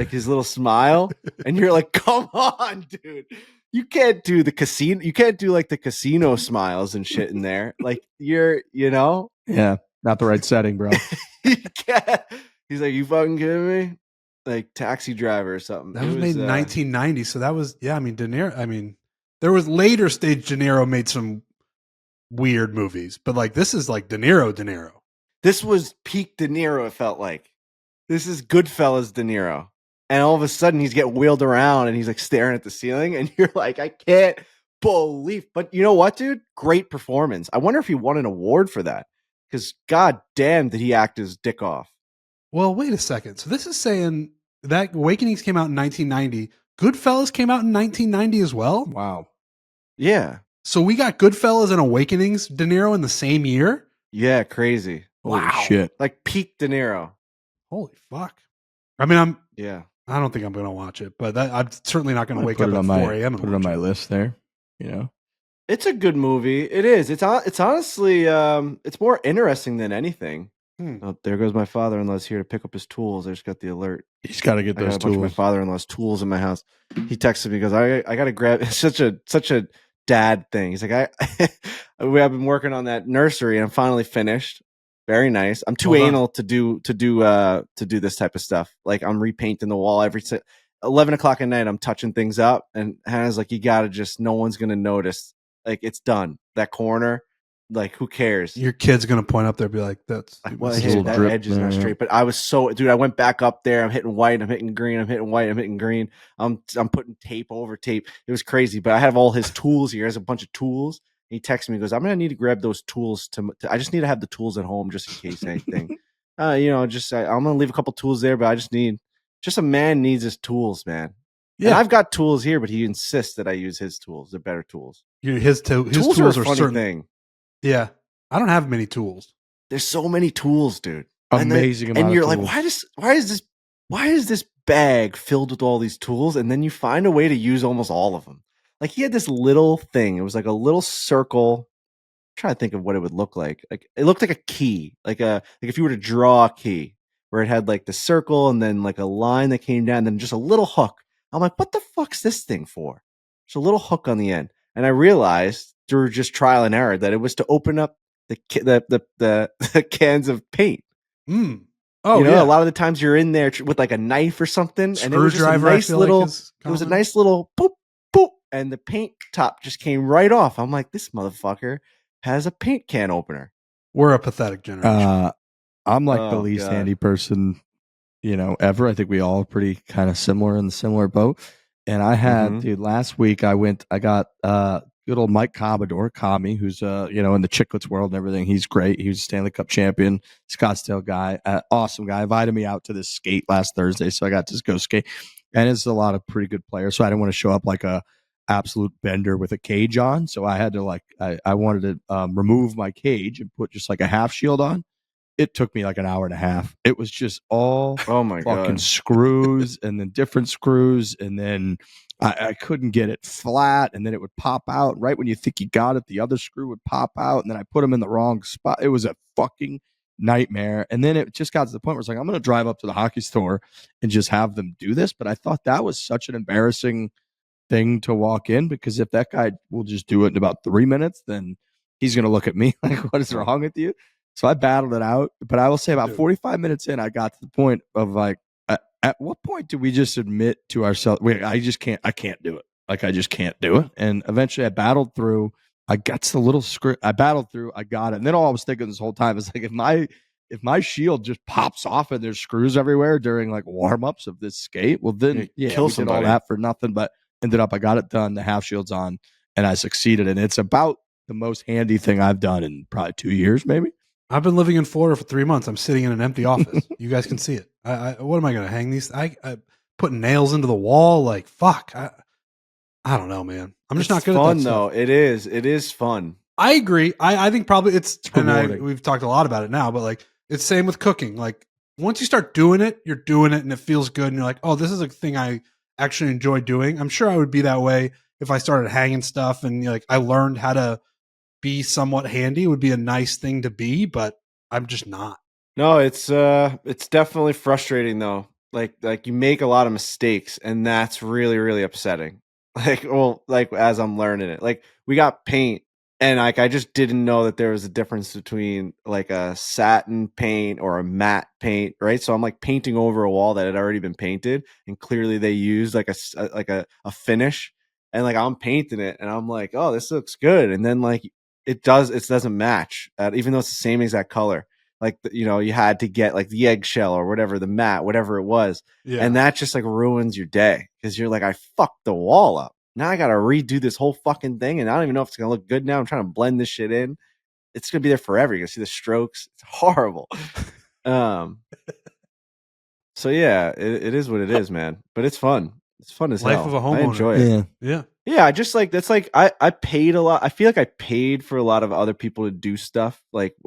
his little smile, and you're like, come on, dude. You can't do the casino. You can't do like the casino smiles and shit in there. Like you're. Yeah, not the right setting, bro. You can't. He's like, you fucking kidding me? Like Taxi Driver or something. That was made in 1990. So that was, yeah, I mean, De Niro, I mean, there was later stage De Niro made some weird movies, but like this is like De Niro. This was peak De Niro, it felt like. This is Goodfellas De Niro. And all of a sudden he's getting wheeled around and he's like staring at the ceiling, and you're like, I can't believe. But you know what, dude? Great performance. I wonder if he won an award for that. Because god damn did he act his dick off. Well, wait a second. So this is saying that Awakenings came out in 1990. Goodfellas came out in 1990 as well? Wow. Yeah. So we got Goodfellas and Awakenings, De Niro in the same year? Yeah, crazy. Holy Wow. shit. Like peak De Niro. Holy fuck. I mean, Yeah. I don't think I'm going to watch it, but I'm certainly not going to wake Put up it at on 4 a.m. and Put it on watch my list there. You know, It's a good movie. It is. It's honestly it's more interesting than anything. Oh, there goes my father-in-law's here to pick up his tools. I just got the alert. he's got to get I got those a bunch of my tools. father-in-law's tools in my house. He texted me, goes, I got to grab. It's such a dad thing. He's like, I've been working on that nursery and I'm finally finished. Very nice. I'm too Well done. anal to do this type of stuff. Like I'm repainting the wall 11 o'clock at night. I'm touching things up, and Hannah's like, you gotta just. No one's gonna notice. Like it's done. That corner. Like who cares? Your kid's going to point up there and be like, that's. Well, It's a hey, little that drip edge is not there, yeah. straight. But I was dude. I went back up there. I'm hitting white. I'm hitting green. I'm hitting white. I'm hitting green. I'm putting tape over tape. It was crazy. But I have all his tools here. He has a bunch of tools. He texts me. He goes, I'm gonna need to grab those tools. I just need to have the tools at home just in case anything. I'm gonna leave a couple tools there, but I just a man needs his tools, man. Yeah, and I've got tools here, but he insists that I use his tools. They're better tools. His Tools are a funny thing. Yeah. I don't have many tools. There's so many tools, dude. Amazing amount. And you're of like, tools. why is this bag filled with all these tools? And then you find a way to use almost all of them. Like he had this little thing. It was like a little circle. I'm trying to think of what it would look like. Like it looked like a key, like if you were to draw a key, where it had like the circle and then like a line that came down, and then just a little hook. I'm like, what the fuck's this thing for? There's a little hook on the end, and I realized through just trial and error that it was to open up the cans of paint. Oh, yeah. yeah. A lot of the times you're in there with like a knife or something, and it was just a Screwdriver, nice little. like it was a nice little boop boop, and the paint top just came right off. I'm like, this motherfucker has a paint can opener. We're a pathetic generation. I'm like the Oh, least God. handy person, ever. I think we all are pretty kind of similar in the similar boat. And I had, dude, last week I got good old Mike Commodore, Kami, who's in the chicklets world and everything. He's great. He was a Stanley Cup champion, Scottsdale guy, awesome guy. Invited me out to this skate last Thursday, so I got to go skate. And it's a lot of pretty good players, so I didn't want to show up like a absolute bender with a cage on. So I had to I wanted to remove my cage and put just like a half shield on. It took me like an hour and a half. It was just all fucking screws and then different screws. And then I couldn't get it flat. And then it would pop out right when you think you got it. The other screw would pop out. And then I put them in the wrong spot. It was a fucking nightmare. And then it just got to the point where it's like, I'm going to drive up to the hockey store and just have them do this. But I thought that was such an embarrassing thing to walk in, because if that guy will just do it in about 3 minutes, then he's going to look at me like, what is wrong with you? So I battled it out, but I will say about 45 minutes in, I got to the point of like, at what point do we just admit to ourselves, wait, I can't do it. Like, I just can't do it. And eventually I battled through, I got to the little script, I battled through, I got it. And then all I was thinking this whole time is like, if my shield just pops off and there's screws everywhere during like warm-ups of this skate, well then kill we did all that for nothing, but ended up, I got it done, the half shield's on, and I succeeded. And it's about the most handy thing I've done in probably 2 years, maybe. I've been living in Florida for 3 months. I'm sitting in an empty office. You guys can see it. What am I going to hang these? I putting nails into the wall. Like, fuck. I don't know, man. I'm just not good fun, at that though. stuff. It is fun. I agree. I think probably it's rewarding. we've talked a lot about it now, but like it's same with cooking. Like once you start doing it, you're doing it and it feels good. And you're like, oh, this is a thing I actually enjoy doing. I'm sure I would be that way if I started hanging stuff and like I learned how to be somewhat handy. It would be a nice thing to be, but I'm just not. No, it's definitely frustrating though. Like you make a lot of mistakes, and that's really, really upsetting. Like as I'm learning it, like we got paint, and like I just didn't know that there was a difference between like a satin paint or a matte paint, right? So I'm like painting over a wall that had already been painted, and clearly they used like a finish, and like I'm painting it, and I'm like, oh, this looks good, and then like it doesn't match, even though it's the same exact color. Like, you had to get like the eggshell or whatever, the matte, whatever it was. Yeah. And that just like ruins your day because you're like, I fucked the wall up. Now I got to redo this whole fucking thing. And I don't even know if it's going to look good now. I'm trying to blend this shit in. It's going to be there forever. You're going to see the strokes. It's horrible. So yeah, it is what it is, man. But it's fun. It's fun as Life hell. of a homeowner. I enjoy it. Yeah. I just like, that's like, I paid a lot. I feel like I paid for a lot of other people to do stuff. Like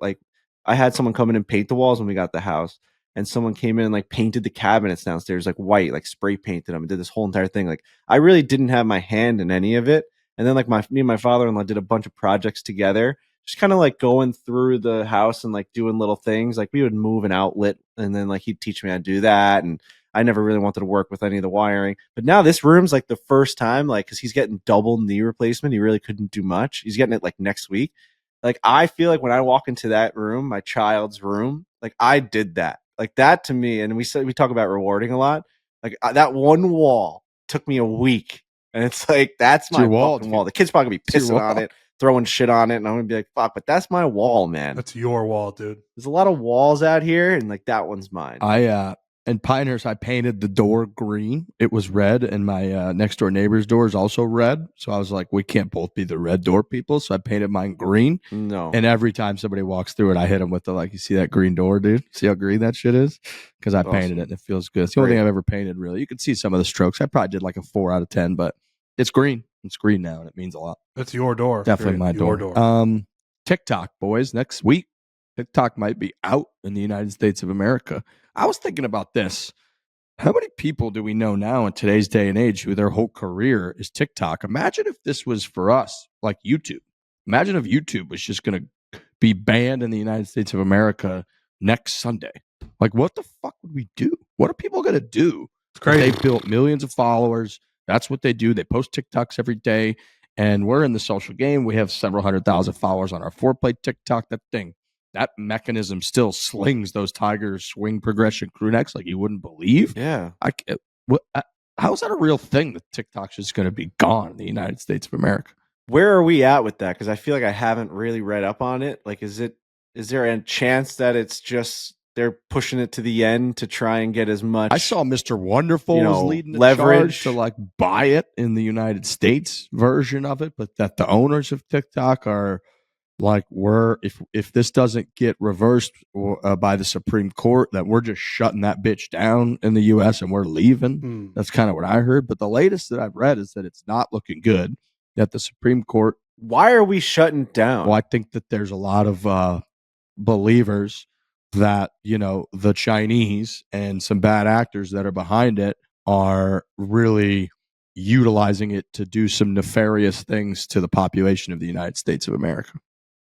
I had someone come in and paint the walls when we got the house, and someone came in and like painted the cabinets downstairs like white, like spray painted them and did this whole entire thing. Like I really didn't have my hand in any of it. And then like me and my father-in-law did a bunch of projects together, just kind of like going through the house and like doing little things. Like we would move an outlet, and then like he'd teach me how to do that. And I never really wanted to work with any of the wiring. But now this room's like the first time, like, because he's getting double knee replacement. He really couldn't do much. He's getting it like next week. Like, I feel like when I walk into that room, my child's room, like I did that. Like that to me, and we talk about rewarding a lot. Like that one wall took me a week. And it's like, that's my fucking wall. The kid's probably going to be pissing on it, throwing shit on it. And I'm going to be like, fuck, but that's my wall, man. That's your wall, dude. There's a lot of walls out here, and like that one's mine. In Pinehurst, I painted the door green. It was red, and my next door neighbor's door is also red. So I was like, we can't both be the red door people. So I painted mine green. No. And every time somebody walks through it, I hit them with you see that green door, dude? See how green that shit is? Because I painted it, and it feels good. It's the only thing I've ever painted, really. You can see some of the strokes. I probably did like a 4 out of 10, but it's green. It's green now, and it means a lot. That's your door. Definitely my door. TikTok, boys, next week. TikTok might be out in the United States of America. I was thinking about this. How many people do we know now in today's day and age who their whole career is TikTok? Imagine if this was for us, like YouTube. Imagine if YouTube was just going to be banned in the United States of America next Sunday. Like, what the fuck would we do? What are people going to do? It's crazy. They built millions of followers. That's what they do. They post TikToks every day. And we're in the social game. We have several 100,000 followers on our fore-play TikTok. That mechanism still slings those Tiger swing progression crew necks like you wouldn't believe. Yeah. How's that a real thing that TikTok's just going to be gone in the United States of America? Where are we at with that? Because I feel like I haven't really read up on it. Like, is there a chance that it's just they're pushing it to the end to try and get as much? I saw Mr. Wonderful was leading the leverage charge to like buy it in the United States version of it, but that the owners of TikTok are like, if this doesn't get reversed by the Supreme Court, that we're just shutting that bitch down in the U.S. and we're leaving. That's kind of what I heard. But the latest that I've read is that it's not looking good. That the Supreme Court. Why are we shutting down? Well, I think that there's a lot of believers that, you know, the Chinese and some bad actors that are behind it are really utilizing it to do some nefarious things to the population of the United States of America.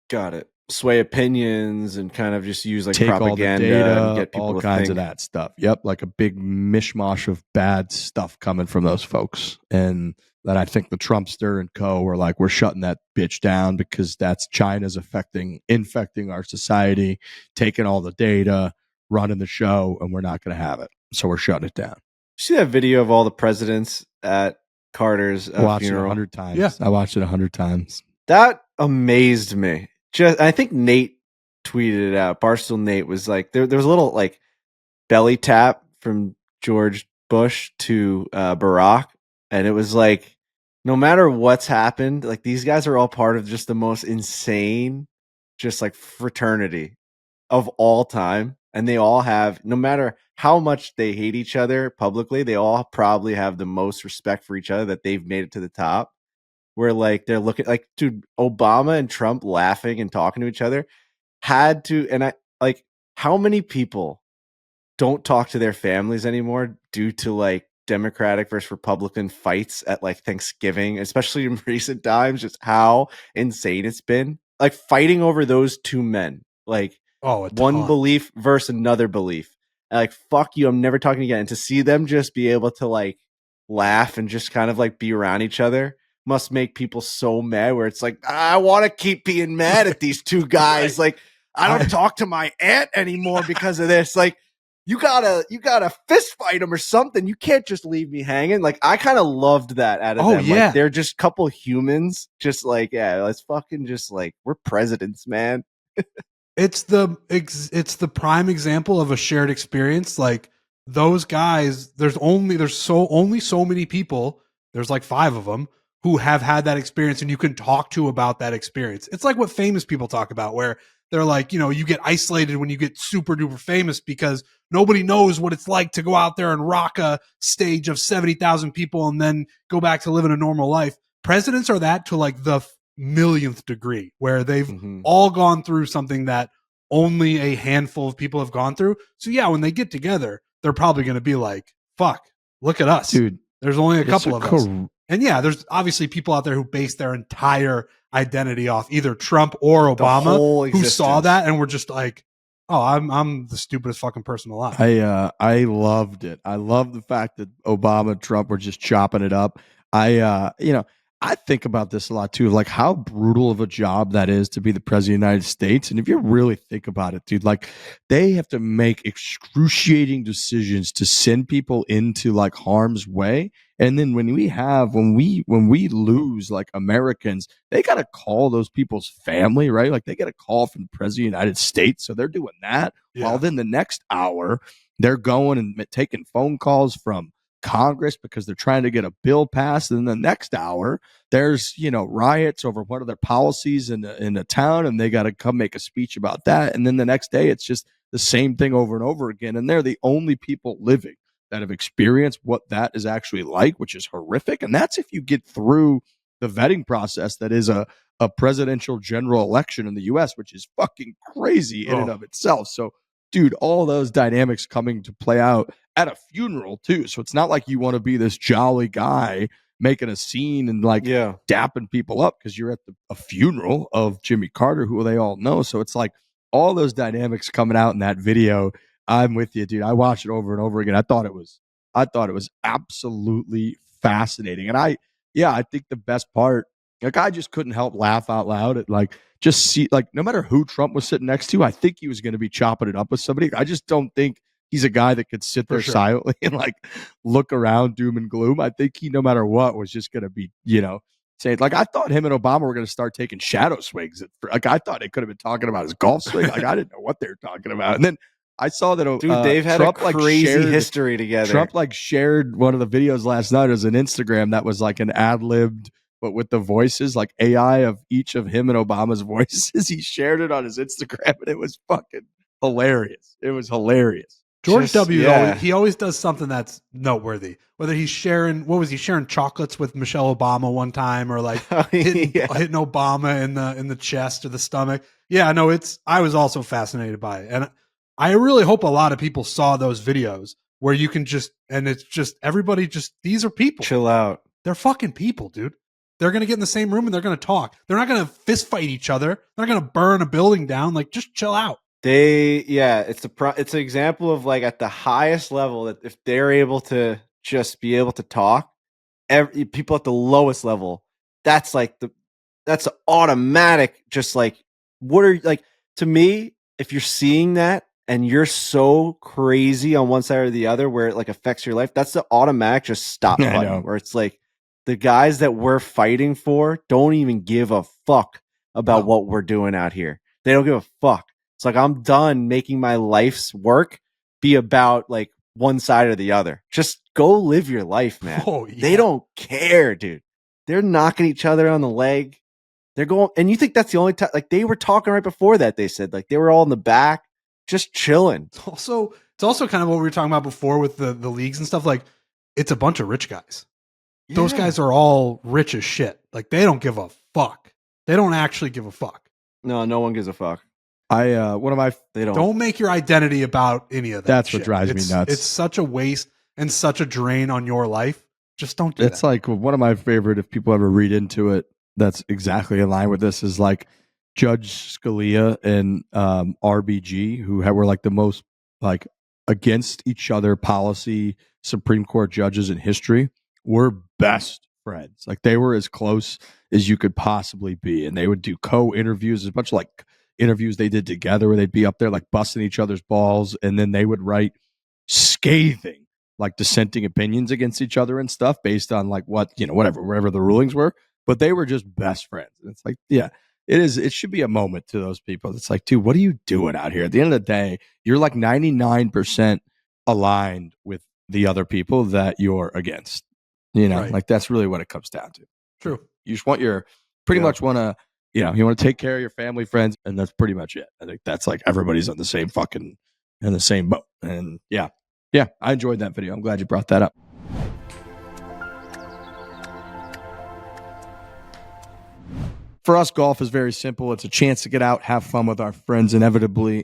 Got it. Sway opinions and kind of just use like take propaganda all the data, and get people all to kinds think. of that stuff. Yep, like a big mishmash of bad stuff coming from those folks. And that I think the Trumpster and co were like, we're shutting that bitch down because that's China's infecting our society, taking all the data, running the show, and we're not going to have it. So we're shutting it down. See that video of all the presidents at Carter's watched funeral? It 100 times. Yeah. I watched it 100 times. That amazed me. I think Nate tweeted it out. Barstool Nate was like, there was a little like belly tap from George Bush to Barack. And it was like, no matter what's happened, like these guys are all part of just the most insane, just like fraternity of all time. And they all have, no matter how much they hate each other publicly, they all probably have the most respect for each other that they've made it to the top. Where like they're looking like, dude, Obama and Trump laughing and talking to each other had to, and I like how many people don't talk to their families anymore due to like Democratic versus Republican fights at like Thanksgiving, especially in recent times, just how insane it's been. Like fighting over those two men, like one belief versus another belief. And like, fuck you, I'm never talking again. And to see them just be able to like laugh and just kind of like be around each other must make people so mad where it's like, I want to keep being mad at these two guys. Right. Like, I don't talk to my aunt anymore because of this. Like, you gotta fist fight them or something. You can't just leave me hanging. Like, I kind of loved that out of them. Yeah. Like, they're just a couple humans. Just like, yeah, let's fucking just like, we're presidents, man. It's the prime example of a shared experience. Like those guys, there's only so many people. There's like 5 of them who have had that experience and you can talk to about that experience. It's like what famous people talk about where they're like, you know, you get isolated when you get super duper famous because nobody knows what it's like to go out there and rock a stage of 70,000 people and then go back to living a normal life. Presidents are that to like the millionth degree where they've all gone through something that only a handful of people have gone through. So yeah, when they get together, they're probably going to be like, fuck, look at us. Dude, there's only a couple of us. And yeah, there's obviously people out there who base their entire identity off either Trump or Obama who saw that and were just like, oh, I'm the stupidest fucking person alive. I loved it. I love the fact that Obama and Trump were just chopping it up. I think about this a lot too, like how brutal of a job that is to be the president of the United States. And if you really think about it, dude, like they have to make excruciating decisions to send people into like harm's way. And then when we lose like Americans, they got to call those people's family, right? Like they get a call from the president of the United States. So they're doing that. Yeah. While then the next hour, they're going and taking phone calls from Congress because they're trying to get a bill passed. And then the next hour, there's, you know, riots over what are their policies in the town, and they got to come make a speech about that. And then the next day, it's just the same thing over and over again. And they're the only people living that have experienced what that is actually like, which is horrific. And that's if you get through the vetting process that is a presidential general election in the U.S., which is fucking crazy in and of itself. So, dude, all those dynamics coming to play out at a funeral too. So it's not like you want to be this jolly guy making a scene and like dapping people up because you're at a funeral of Jimmy Carter, who they all know. So it's like all those dynamics coming out in that video. I'm with you, dude. I watched it over and over again. I thought it was absolutely fascinating. And I think the best part, like I just couldn't help laugh out loud at like just see like no matter who Trump was sitting next to, I think he was going to be chopping it up with somebody. I just don't think he's a guy that could sit For there sure. silently and like look around doom and gloom. I think he, no matter what, was just going to be, saying, like, I thought him and Obama were going to start taking shadow swings. Like, I thought they could have been talking about his golf swing. Like, I didn't know what they were talking about. And then I saw that Dude, they've had Trump, a crazy shared, history together. Trump shared one of the videos last night as an Instagram that was like an ad-libbed, but with the voices, like AI of each of him and Obama's voices. He shared it on his Instagram, and it was fucking hilarious. It was hilarious. George W. Yeah. He always does something that's noteworthy. Whether he's sharing, what was he sharing chocolates with Michelle Obama one time, or like hitting Obama in the chest or the stomach. Yeah, no, I was also fascinated by it, and I really hope a lot of people saw those videos where you can it's just everybody these are people. Chill out. They're fucking people, dude. They're gonna get in the same room and they're gonna talk. They're not gonna fist fight each other. They're not gonna burn a building down. Like, just chill out. It's an example of like at the highest level that if they're able to just be able to talk, people at the lowest level, that's automatic. Just like, what are like, to me, if you're seeing that and you're so crazy on one side or the other where it like affects your life, that's the automatic just stop button where it's like the guys that we're fighting for don't even give a fuck about what we're doing out here. They don't give a fuck. It's like, I'm done making my life's work be about like one side or the other. Just go live your life, man. Oh, yeah. They don't care, dude. They're knocking each other on the leg. They're going, and you think that's the only time? Like, they were talking right before that. They said like they were all in the back, just chilling. It's also kind of what we were talking about before with the leagues and stuff. Like, it's a bunch of rich guys. Yeah. Those guys are all rich as shit. Like, they don't give a fuck. They don't actually give a fuck. No one gives a fuck. They don't make your identity about any of that. That's shit. what drives me nuts. It's such a waste and such a drain on your life. Just don't do that. It's like one of my favorite, if people ever read into it, that's exactly in line with this, is like Judge Scalia and RBG, who were like the most like against each other policy Supreme Court judges in history, were best friends. Like, they were as close as you could possibly be, and they would do co-interviews. There's a bunch of like interviews they did together where they'd be up there like busting each other's balls, and then they would write scathing like dissenting opinions against each other and stuff based on like whatever the rulings were. But they were just best friends. And it's like, yeah, it should be a moment to those people. It's like, dude, what are you doing out here? At the end of the day, you're like 99% aligned with the other people that you're against. Right. Like, that's really what it comes down to. True. You just want much want to, you want to take care of your family, friends, and that's pretty much it. I think that's like everybody's on the same in the same boat. And yeah, I enjoyed that video. I'm glad you brought that up. For us, golf is very simple. It's a chance to get out, have fun with our friends. Inevitably,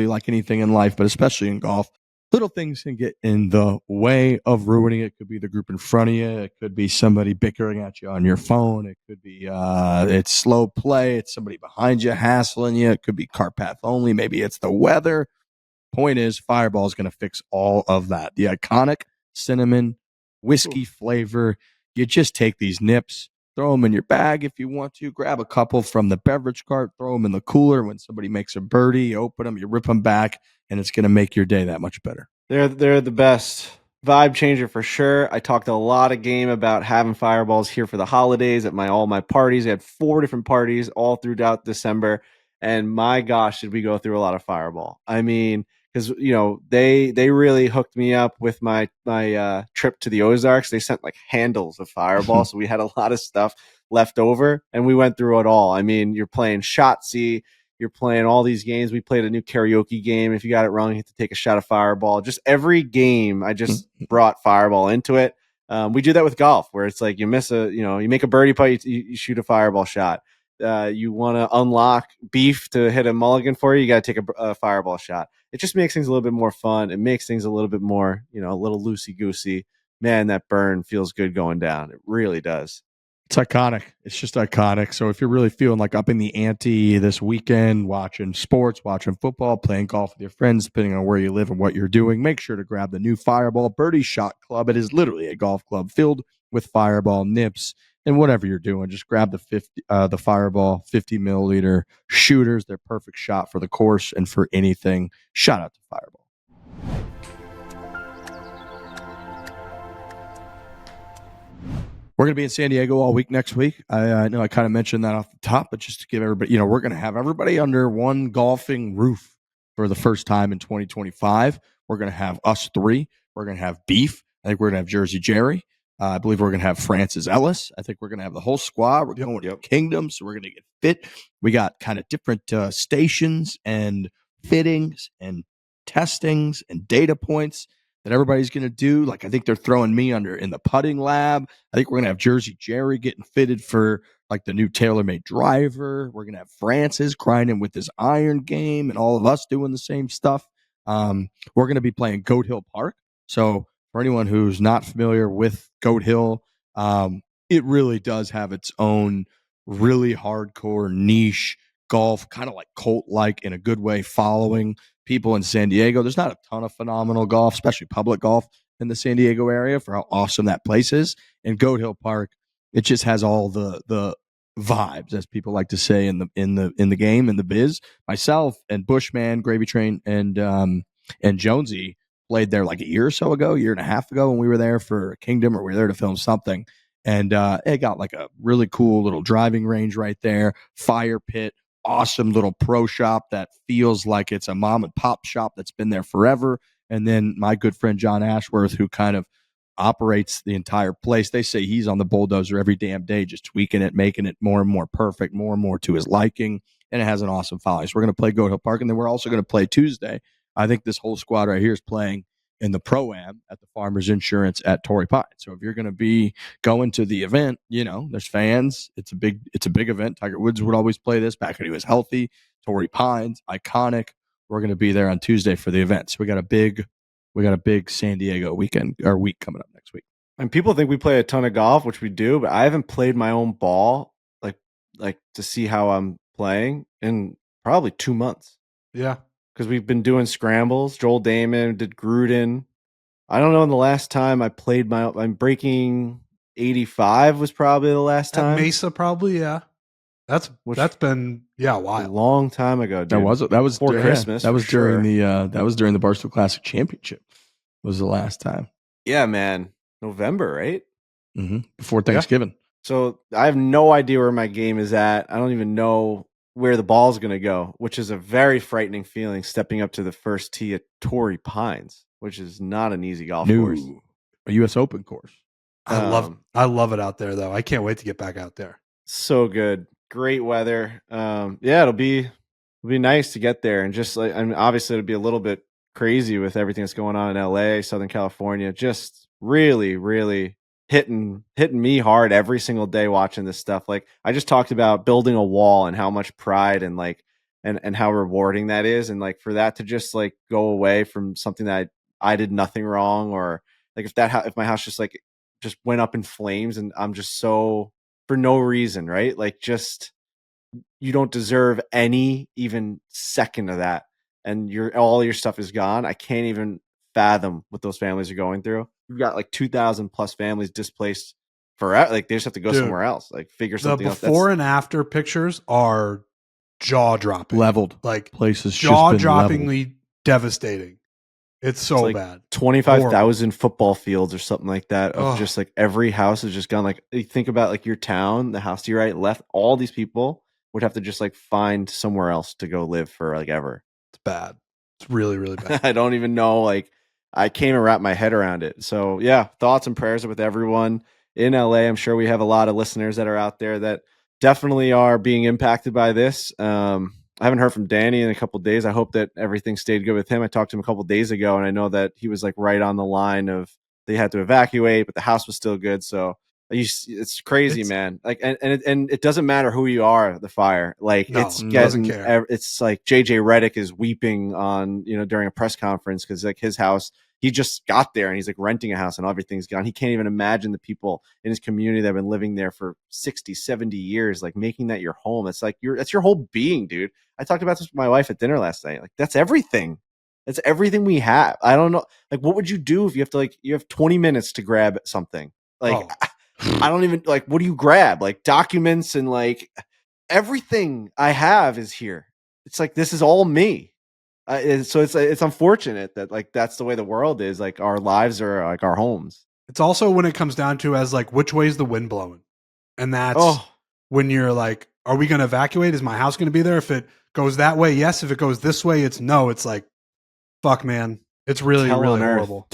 like anything in life, but especially in golf, little things can get in the way of ruining it. It could be the group in front of you. It could be somebody bickering at you on your phone. It could be it's slow play. It's somebody behind you hassling you. It could be cart path only. Maybe it's the weather. Point is, Fireball is going to fix all of that. The iconic cinnamon whiskey flavor. You just take these nips, throw them in your bag if you want to. Grab a couple from the beverage cart, throw them in the cooler. When somebody makes a birdie, you open them, you rip them back, and it's going to make your day that much better. They're the best vibe changer for sure. I talked a lot of game about having Fireballs here for the holidays at all my parties. I had 4 different parties all throughout December, and my gosh, did we go through a lot of Fireball. I mean, because they really hooked me up with my trip to the Ozarks. They sent like handles of Fireball, so we had a lot of stuff left over, and we went through it all. I mean, you're playing Shotzzy, you're playing all these games. We played a new karaoke game. If you got it wrong, you have to take a shot of Fireball. Just every game, I just brought Fireball into it. We do that with golf, where it's like you make a birdie putt, you shoot a Fireball shot. You want to unlock beef to hit a mulligan for you got to take a Fireball shot. It just makes things a little bit more fun. It makes things a little bit more, a little loosey-goosey. Man, that burn feels good going down. It really does. It's iconic. It's just iconic. So if you're really feeling like up in the ante this weekend, watching sports, watching football, playing golf with your friends, depending on where you live and what you're doing, make sure to grab the new Fireball Birdie Shot Club. It is literally a golf club filled with Fireball nips. And whatever you're doing, just grab the Fireball 50 milliliter shooters. They're perfect shot for the course and for anything. Shout out to Fireball. We're going to be in San Diego all week next week. I know I kind of mentioned that off the top, but just to give everybody, we're going to have everybody under one golfing roof for the first time in 2025. We're going to have us three. We're going to have Beef. I think we're going to have Jersey Jerry. I believe we're going to have Francis Ellis. I think we're going to have the whole squad. We're going to Kingdom, so we're going to get fit. We got kind of different stations and fittings and testings and data points that everybody's going to do. Like, I think they're throwing me under in the putting lab. I think we're going to have Jersey Jerry getting fitted for like the new TaylorMade driver. We're going to have Francis grinding with his iron game and all of us doing the same stuff. We're going to be playing Goat Hill Park. So for anyone who's not familiar with Goat Hill, it really does have its own really hardcore niche golf, kind of like cult-like in a good way, following people in San Diego. There's not a ton of phenomenal golf, especially public golf in the San Diego area for how awesome that place is. And Goat Hill Park, it just has all the vibes, as people like to say in the game, in the biz. Myself and Bushman, Gravy Train, and Jonesy played there like a year and a half ago when we were there for Kingdom, or we were there to film something. And it got like a really cool little driving range right there, fire pit, awesome little pro shop that feels like it's a mom and pop shop that's been there forever. And then my good friend John Ashworth, who kind of operates the entire place, they say he's on the bulldozer every damn day, just tweaking it, making it more and more perfect, more and more to his liking. And it has an awesome following. So we're going to play Goat Hill Park. And then we're also going to play Tuesday. I think this whole squad right here is playing in the Pro-Am at the Farmers Insurance at Torrey Pines. So if you're going to be going to the event, there's fans. It's a big event. Tiger Woods would always play this back when he was healthy. Torrey Pines, iconic. We're going to be there on Tuesday for the event. So we got a big San Diego week coming up next week. And people think we play a ton of golf, which we do, but I haven't played my own ball like to see how I'm playing in probably 2 months. Yeah. Because we've been doing scrambles. Joel Damon did Gruden. I don't know. The last time I played I'm breaking 85 was probably the last time. At Mesa, probably, yeah. That's been a while. A long time ago, dude. That was before Christmas. That was during the Barstool Classic Championship. Was the last time. Yeah, man. November, right? Mm-hmm. Before Thanksgiving. Yeah. So I have no idea where my game is at. I don't even know where the ball's going to go, which is a very frightening feeling, stepping up to the first tee at Torrey Pines, which is not an easy golf course. A U.S. Open course. I love it out there, though. I can't wait to get back out there. So good. Great weather. It'll be nice to get there. And just obviously it'll be a little bit crazy with everything that's going on in LA, Southern California. Just really, really hitting me hard every single day watching this stuff. Like, I just talked about building a wall and how much pride and and how rewarding that is. And like, for that to just like go away from something that I did nothing wrong, or like if my house just went up in flames and I'm just so, for no reason, right? Like, just, you don't deserve any even second of that. And all your stuff is gone. I can't even fathom what those families are going through. We've got like 2,000 plus families displaced forever. Like, they just have to go somewhere else, like figure something out. The before and after pictures are jaw dropping, leveled, like places jaw droppingly devastating. It's so like bad. 25,000 football fields or something like that. Of just like every house is just gone. Like, you think about like your town, the house to your right, left, all these people would have to just like find somewhere else to go live for like ever. It's bad. It's really, really bad. I don't even know. Like, I can't even wrap my head around it. So yeah, thoughts and prayers with everyone in LA. I'm sure we have a lot of listeners that are out there that definitely are being impacted by this. I haven't heard from Danny in a couple of days. I hope that everything stayed good with him. I talked to him a couple of days ago, and I know that he was like right on the line of they had to evacuate, but the house was still good. So it's crazy, man. Like, and it doesn't matter who you are, the fire. Like, doesn't care. It's like JJ Redick is weeping on, during a press conference, because like his house, he just got there and he's like renting a house and everything's gone. He can't even imagine the people in his community that have been living there for 60, 70 years, like making that your home. It's like that's your whole being, dude. I talked about this with my wife at dinner last night. Like, that's everything. That's everything we have. I don't know. Like, what would you do if you have to, you have 20 minutes to grab something? Like, I don't even, what do you grab? Like, documents and like everything I have is here. It's like, this is all me. So it's unfortunate that like that's the way the world is. Like, our lives are like our homes. It's also when it comes down to as like which way is the wind blowing, and that's Oh, when you're like, are we going to evacuate? Is my house going to be there? If it goes that way, yes. If it goes this way, it's no. It's like, fuck, man. It's really, hell really on earth. horrible.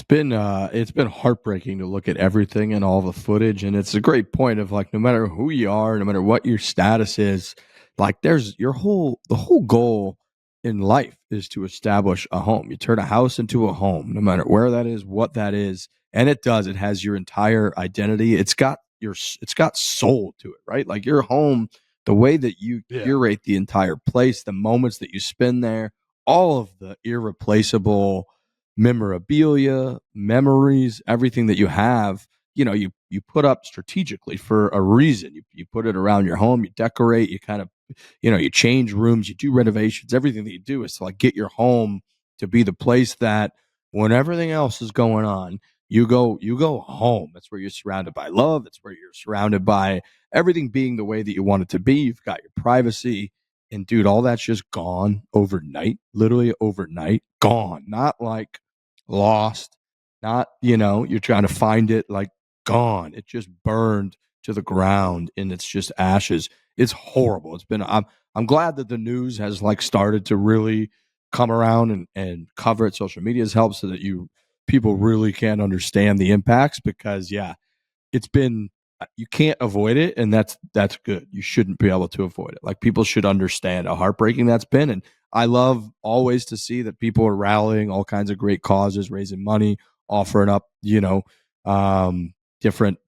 It's been heartbreaking to look at everything and all the footage, and it's a great point of like no matter who you are, no matter what your status is, like there's the whole goal in life is to establish a home. You turn a house into a home, no matter where that is, what that is, and it does. It has your entire identity. It's got soul to it, right? Like your home, the way that you curate the entire place, the moments that you spend there, all of the irreplaceable memorabilia, memories, everything that you have, you put up strategically for a reason. You put it around your home, you decorate, you kind of, you change rooms, you do renovations. Everything that you do is to like get your home to be the place that when everything else is going on, you go home. That's where you're surrounded by love. That's where you're surrounded by everything being the way that you want it to be. You've got your privacy. And dude, all that's just gone overnight, literally overnight, gone. Not like lost, not, you're trying to find it, like gone. It just burned to the ground and it's just ashes. It's horrible. I'm glad that the news has like started to really come around and cover it. Social media has helped so that people really can understand the impacts because it's been, you can't avoid it, and that's good. You shouldn't be able to avoid it. Like people should understand how heartbreaking that's been, and I love always to see that people are rallying all kinds of great causes, raising money, offering up, different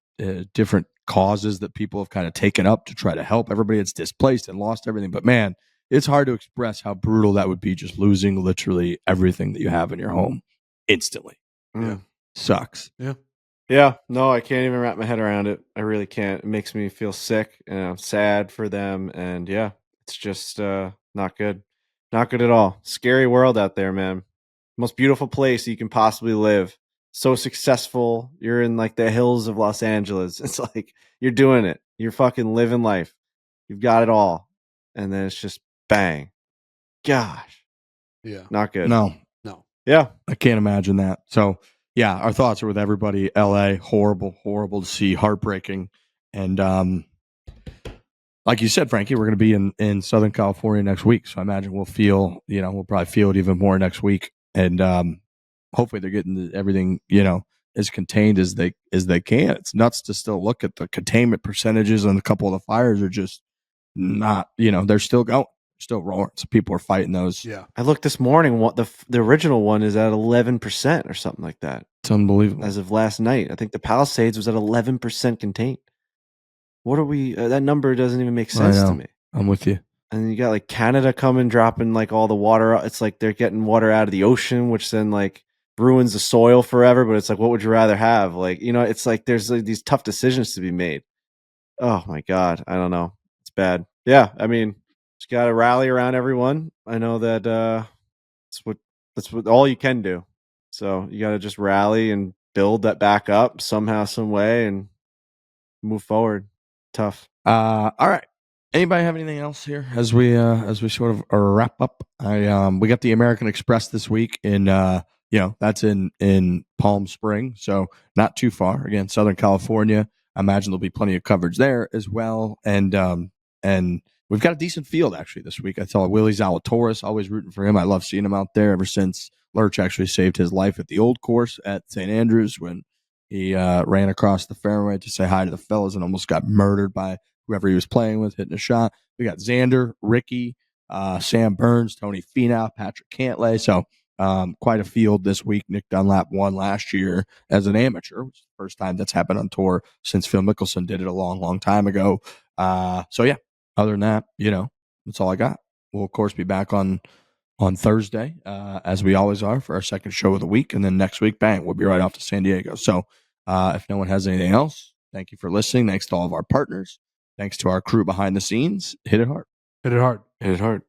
different causes that people have kind of taken up to try to help everybody that's displaced and lost everything. But man, it's hard to express how brutal that would be, just losing literally everything that you have in your home instantly. Yeah. Sucks. Yeah, no, I can't even wrap my head around it. I really can't. It makes me feel sick and I'm sad for them. And yeah, it's just not good. Not good at all. Scary world out there, man. Most beautiful place you can possibly live. So successful. You're in like the hills of Los Angeles. It's like you're doing it. You're fucking living life. You've got it all. And then it's just bang. Gosh. Yeah. Not good. No. Yeah. I can't imagine that. So, yeah, our thoughts are with everybody. LA, horrible to see, heartbreaking. And like you said, Frankie, we're going to be in Southern California next week. So I imagine we'll probably feel it even more next week. And hopefully they're getting everything, as contained as they can. It's nuts to still look at the containment percentages, and a couple of the fires are just not, they're still going. Still roaring. So people are fighting those. Yeah. I looked this morning. What the original one is at 11% or something like that. It's unbelievable. As of last night, I think the Palisades was at 11% contained. What are we? That number doesn't even make sense to me. I'm with you. And then you got like Canada coming, dropping like all the water. It's like they're getting water out of the ocean, which then like ruins the soil forever. But it's like, what would you rather have? Like, it's like there's like these tough decisions to be made. Oh my God, I don't know. It's bad. Yeah, I mean, just got to rally around everyone. I know that that's what all you can do. So you got to just rally and build that back up somehow, some way, and move forward. Tough. All right. Anybody have anything else here as we sort of wrap up? We got the American Express this week in that's in Palm Springs, so not too far. Again, Southern California. I imagine there'll be plenty of coverage there as well. And we've got a decent field actually this week. I saw Willie Zalatoris, always rooting for him. I love seeing him out there ever since Lurch actually saved his life at the old course at St. Andrews when he ran across the fairway to say hi to the fellas and almost got murdered by whoever he was playing with, hitting a shot. We got Xander, Ricky, Sam Burns, Tony Finau, Patrick Cantlay. So quite a field this week. Nick Dunlap won last year as an amateur, which is the first time that's happened on tour since Phil Mickelson did it a long, long time ago. So yeah, other than that, that's all I got. We'll of course be back on Thursday, as we always are, for our second show of the week. And then next week, bang, we'll be right off to San Diego. So if no one has anything else, thank you for listening. Thanks to all of our partners. Thanks to our crew behind the scenes. Hit it hard. Hit it hard. Hit it hard.